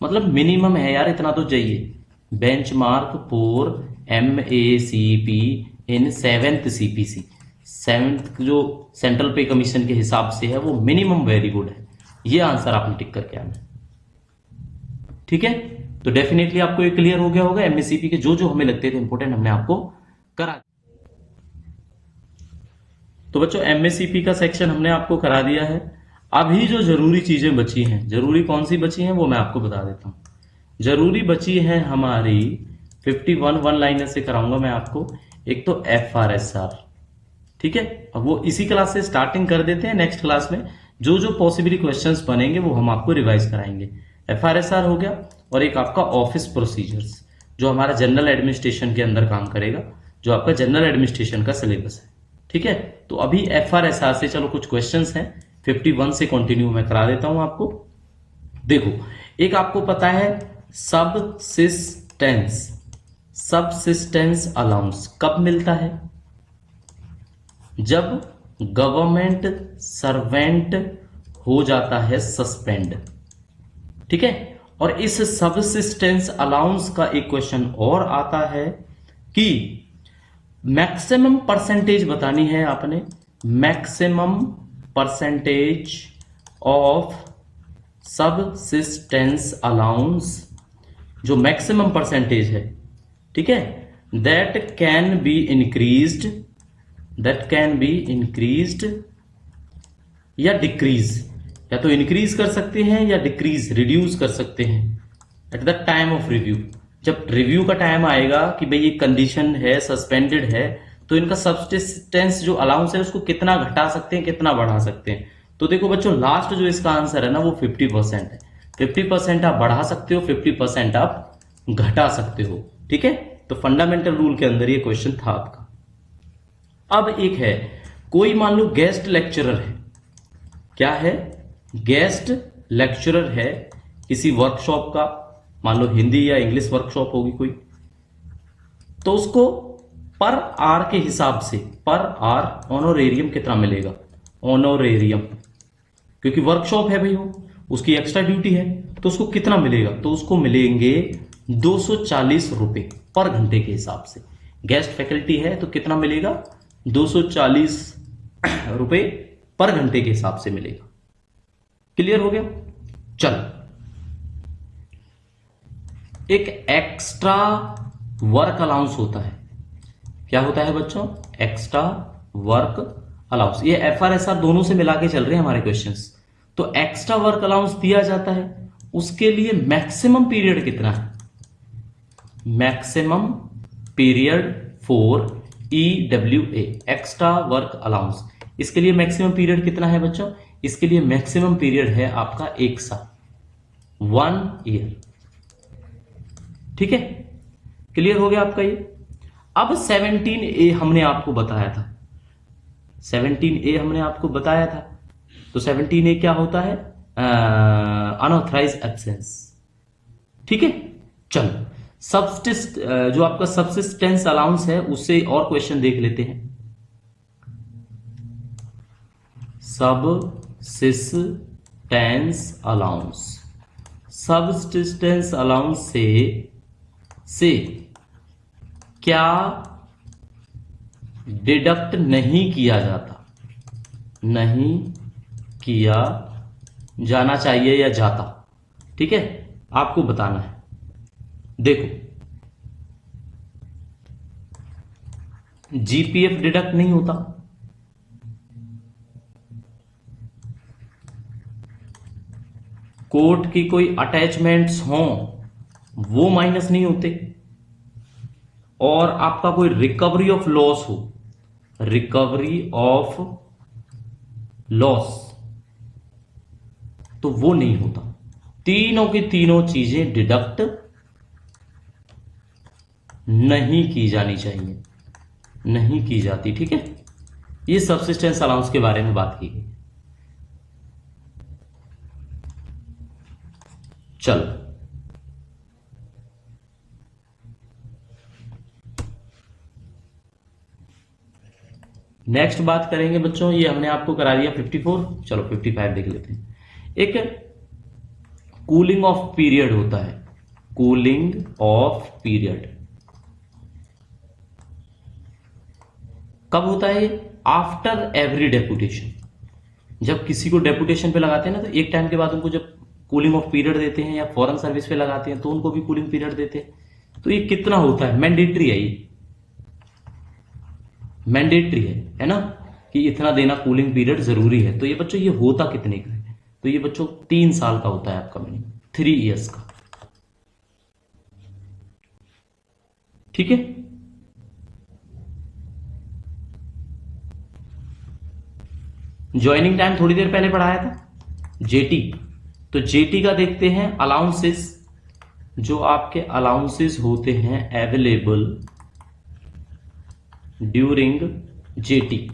मतलब मिनिमम है यार, इतना तो चाहिए। Benchmark for MACP in 7th CPC, 7th जो सेंट्रल पे कमीशन के हिसाब से है वो मिनिमम वेरी गुड है। ये आंसर आपने टिक करके आना। ठीक है, तो डेफिनेटली आपको ये क्लियर हो गया होगा। एमएससीपी के जो जो हमें लगते थे इंपोर्टेंट हमने आपको करा। तो बच्चों एमएससीपी का सेक्शन हमने आपको करा दिया है। अभी जो जरूरी चीजें बची हैं, जरूरी कौन सी बची हैं वो मैं आपको बता देता हूं। जरूरी बची है हमारी 51 वन लाइनर से कराऊंगा मैं आपको। एक तो FRSR, ठीक है, अब वो इसी क्लास से स्टार्टिंग कर देते हैं। नेक्स्ट क्लास में जो जो पॉसिबली क्वेश्चंस बनेंगे वो हम आपको रिवाइज कराएंगे। FRSR हो गया, और एक आपका ऑफिस प्रोसीजर्स जो हमारा जनरल एडमिनिस्ट्रेशन के अंदर काम करेगा, जो आपका जनरल एडमिनिस्ट्रेशन का सिलेबस है। ठीक है, तो अभी FRSR से चलो कुछ क्वेश्चंस हैं, 51 से कंटिन्यू मैं करा देता हूं आपको। देखो, एक आपको पता है सबसिस्टेंस अलाउंस कब मिलता है? जब गवर्नमेंट सर्वेंट हो जाता है सस्पेंड। ठीक है, और इस सबसिस्टेंस अलाउंस का एक क्वेश्चन और आता है कि मैक्सिमम परसेंटेज बतानी है आपने। Maximum percentage of subsistence allowance, जो मैक्सिमम परसेंटेज है, ठीक है, दैट कैन बी इंक्रीज्ड या डिक्रीज, या तो इंक्रीज कर सकते हैं या डिक्रीज रिड्यूस कर सकते हैं at the time of review. जब रिव्यू का टाइम आएगा कि भाई ये कंडीशन है, सस्पेंडेड है, तो इनका सबसिस्टेंस जो अलाउंस है उसको कितना घटा सकते हैं, कितना बढ़ा सकते हैं। तो देखो बच्चों, लास्ट जो इसका आंसर है ना वो 50% है। 50% आप बढ़ा सकते हो, 50% आप घटा सकते हो। ठीक है, तो फंडामेंटल रूल के अंदर ये क्वेश्चन था आपका। अब एक है, कोई मान लो गेस्ट लेक्चरर है, क्या है, गेस्ट लेक्चरर है किसी वर्कशॉप का, मान लो हिंदी या इंग्लिश वर्कशॉप होगी कोई, तो उसको पर आर के हिसाब से, पर आर ऑनोरेरियम कितना मिलेगा, ऑनोरेरियम, क्योंकि वर्कशॉप है भाई वो, उसकी एक्स्ट्रा ड्यूटी है, तो उसको कितना मिलेगा, तो उसको मिलेंगे 240 रुपए पर घंटे के हिसाब से। गेस्ट फैकल्टी है तो कितना मिलेगा, 240 रुपए पर घंटे के हिसाब से मिलेगा। क्लियर हो गया। चल, एक एक्स्ट्रा वर्क अलाउंस होता है, क्या होता है बच्चों, एक्स्ट्रा वर्क अलाउंस। ये एफआरएसआर दोनों से मिला के चल रहे हैं हमारे क्वेश्चंस। तो एक्स्ट्रा वर्क अलाउंस दिया जाता है, उसके लिए मैक्सिमम पीरियड कितना है, maximum period for EWA, extra work allowance, इसके लिए मैक्सिमम पीरियड कितना है बच्चों, इसके लिए मैक्सिमम पीरियड है आपका 1 साल, 1 ईयर। ठीक है, क्लियर हो गया आपका ये। अब 17A हमने आपको बताया था, 17A हमने आपको बताया था, तो 17A क्या होता है, अनऑथराइज एब्सेंस। ठीक है, चलो जो आपका सब्सिस्टेंस अलाउंस है उससे और क्वेश्चन देख लेते हैं। सब्सिस्टेंस अलाउंस, सब्सिस्टेंस अलाउंस से क्या डिडक्ट नहीं किया जाता, नहीं किया जाना चाहिए या जाता। ठीक है, आपको बताना है। देखो, GPF डिडक्ट नहीं होता, कोर्ट की कोई अटैचमेंट्स हों वो माइनस नहीं होते, और आपका कोई रिकवरी ऑफ लॉस हो, रिकवरी ऑफ लॉस, तो वो नहीं होता। तीनों की तीनों चीजें डिडक्ट नहीं की जानी चाहिए, नहीं की जाती। ठीक है, ये सब्सिस्टेंस अलाउंस के बारे में बात की गई। चलो, नेक्स्ट बात करेंगे बच्चों, ये हमने आपको करा दिया 54, चलो 55 देख लेते हैं। एक कूलिंग ऑफ पीरियड होता है, कूलिंग ऑफ पीरियड कब होता है, आफ्टर एवरी डेपुटेशन। जब किसी को डेपुटेशन पे लगाते हैं ना, तो एक टाइम के बाद उनको जब कूलिंग ऑफ पीरियड देते हैं, या फॉरेन सर्विस पे लगाते हैं तो उनको भी कूलिंग पीरियड देते हैं। तो ये कितना होता है, मैंडेटरी है, ये मैंडेटरी है ना, कि इतना देना कूलिंग पीरियड जरूरी है। तो ये बच्चों ये होता कितने का है, तो ये बच्चों 3 साल का होता है आपका मिनिमम, 3 इयर्स का। ठीक है, ज्वाइनिंग टाइम थोड़ी देर पहले पढ़ाया था, जेटी। तो जेटी का देखते हैं, अलाउंसेस, जो आपके अलाउंसेस होते हैं अवेलेबल ड्यूरिंग जेटी,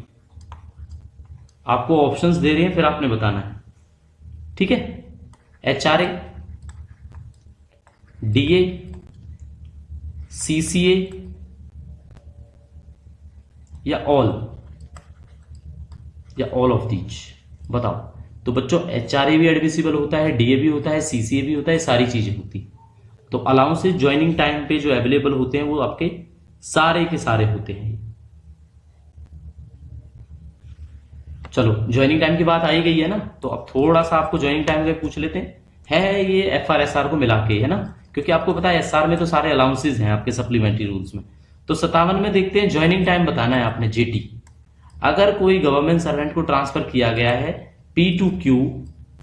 आपको ऑप्शंस दे रहे हैं, फिर आपने बताना है। ठीक है, HRA, DA, CCA या ऑल ऑफ दीज, बताओ। तो बच्चों HRA भी एडमिसिबल होता है, DA भी होता है, CCA भी होता है, सारी चीजें होती है। तो अलाउंसेस ज्वाइनिंग टाइम पे जो अवेलेबल होते हैं वो आपके सारे के सारे होते हैं। चलो, ज्वाइनिंग टाइम की बात आई गई है ना, तो अब थोड़ा सा आपको ज्वाइनिंग टाइम का पूछ लेते हैं। है ये FRSR को मिला के, है ना, क्योंकि आपको पता है SR में तो सारे अलाउंसेस हैं आपके सप्लीमेंट्री रूल्स में। तो 57 में देखते हैं, ज्वाइनिंग टाइम बताना है आपने जेटी। अगर कोई गवर्नमेंट सर्वेंट को ट्रांसफर किया गया है P to Q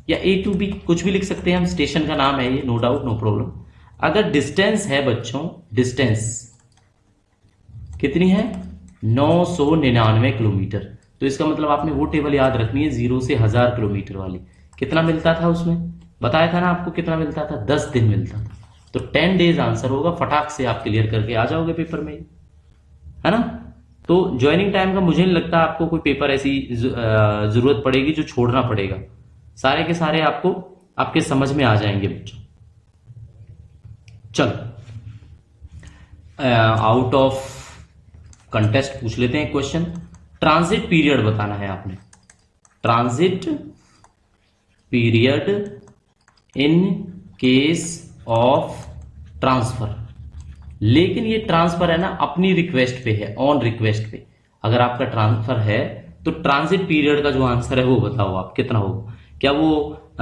या A to B, कुछ भी लिख सकते हैं हम, स्टेशन का नाम है ये, नो डाउट, नो प्रॉब्लम। अगर डिस्टेंस है बच्चों, डिस्टेंस कितनी है, 999 किलोमीटर, तो इसका मतलब आपने वो टेबल याद रखनी है 0 से 1000 किलोमीटर वाली। कितना मिलता था उसमें, बताया था ना आपको कितना मिलता था, 10 दिन मिलता था। तो 10 डेज आंसर होगा, फटाक से आप क्लियर करके आ जाओगे पेपर में, है ना। तो ज्वाइनिंग टाइम का मुझे नहीं लगता आपको कोई पेपर ऐसी जरूरत पड़ेगी जो छोड़ना पड़ेगा, सारे के सारे आपको आपके समझ में आ जाएंगे बच्चों। चलो आउट ऑफ कंटेस्ट पूछ लेते हैं क्वेश्चन। ट्रांजिट पीरियड बताना है आपने, transit period in case of transfer. लेकिन ये ट्रांसफर है ना अपनी रिक्वेस्ट पे है, ऑन रिक्वेस्ट पे। अगर आपका ट्रांसफर है तो ट्रांजिट पीरियड का जो आंसर है वो बताओ आप कितना होगा। क्या वो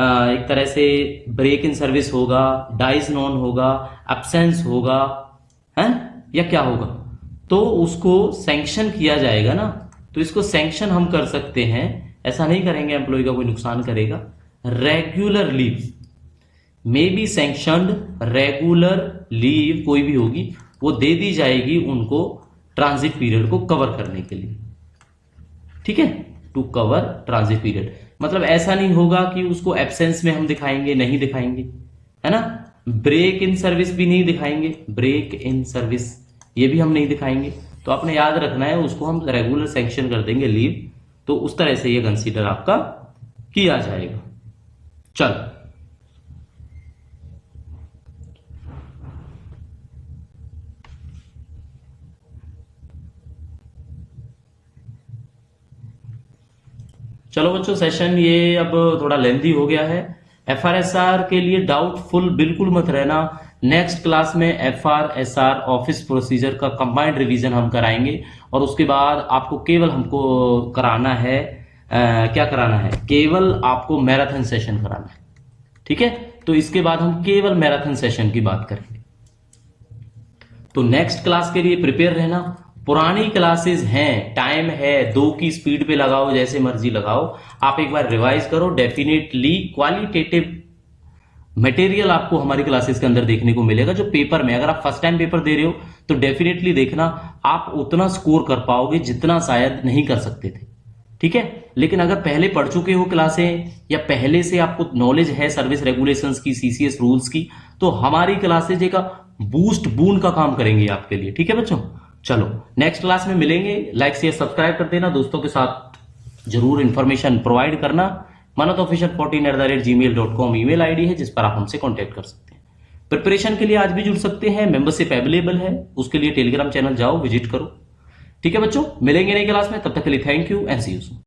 एक तरह से ब्रेक इन सर्विस होगा, डाइज नॉन होगा, एब्सेंस होगा, है या क्या होगा। तो उसको सैंक्शन किया जाएगा ना, तो इसको सैंक्शन हम कर सकते हैं, ऐसा नहीं करेंगे एम्प्लॉय का कोई नुकसान करेगा। Regular leave may be sanctioned, regular leave कोई भी होगी वो दे दी जाएगी उनको ट्रांजिट पीरियड को कवर करने के लिए, ठीक है, टू कवर ट्रांजिट पीरियड। मतलब ऐसा नहीं होगा कि उसको एब्सेंस में हम दिखाएंगे, नहीं दिखाएंगे, है ना। ब्रेक इन सर्विस भी नहीं दिखाएंगे, ब्रेक इन सर्विस ये भी हम नहीं दिखाएंगे। तो आपने याद रखना है उसको हम रेगुलर सैंक्शन कर देंगे लीव, तो उस तरह से ये कंसीडर आपका किया जाएगा। चलो चलो बच्चों, सेशन ये अब थोड़ा लेंथी हो गया है। एफआरएसआर के लिए डाउटफुल बिल्कुल मत रहना। नेक्स्ट क्लास में एफआरएसआर ऑफिस प्रोसीजर का कंबाइंड रिवीजन हम कराएंगे, और उसके बाद आपको केवल हमको कराना है क्या कराना है, केवल आपको मैराथन सेशन कराना है, ठीक है। तो इसके बाद हम केवल मैराथन सेशन की बात करेंगे। तो नेक्स्ट क्लास के लिए प्रिपेयर रहना। पुरानी क्लासेस हैं, टाइम है, 2 की स्पीड पे लगाओ, जैसे मर्जी लगाओ, आप एक बार रिवाइज करो। डेफिनेटली क्वालिटेटिव मटेरियल आपको हमारी क्लासेस के अंदर देखने को मिलेगा। जो पेपर में अगर आप फर्स्ट टाइम पेपर दे रहे हो तो डेफिनेटली देखना, आप उतना स्कोर कर पाओगे जितना शायद नहीं कर सकते थे, ठीक है। लेकिन अगर पहले पढ़ चुके हो क्लासें, या पहले से आपको नॉलेज है सर्विस रेगुलेशंस की, सीसीएस रूल्स की, तो हमारी क्लासेज एक बूस्ट बून का काम करेंगे आपके लिए, ठीक है बच्चों। चलो नेक्स्ट क्लास में मिलेंगे। लाइक शेयर सब्सक्राइब कर देना, दोस्तों के साथ जरूर इंफॉर्मेशन प्रोवाइड करना। manatofficial14@gmail.com ईमेल आईडी है जिस पर आप हमसे कांटेक्ट कर सकते हैं। प्रिपरेशन के लिए आज भी जुड़ सकते हैं, मेंबरशिप अवेलेबल है, उसके लिए टेलीग्राम चैनल जाओ, विजिट करो, ठीक है बच्चों। मिलेंगे नई क्लास में, तब तक के लिए thank you and see you soon.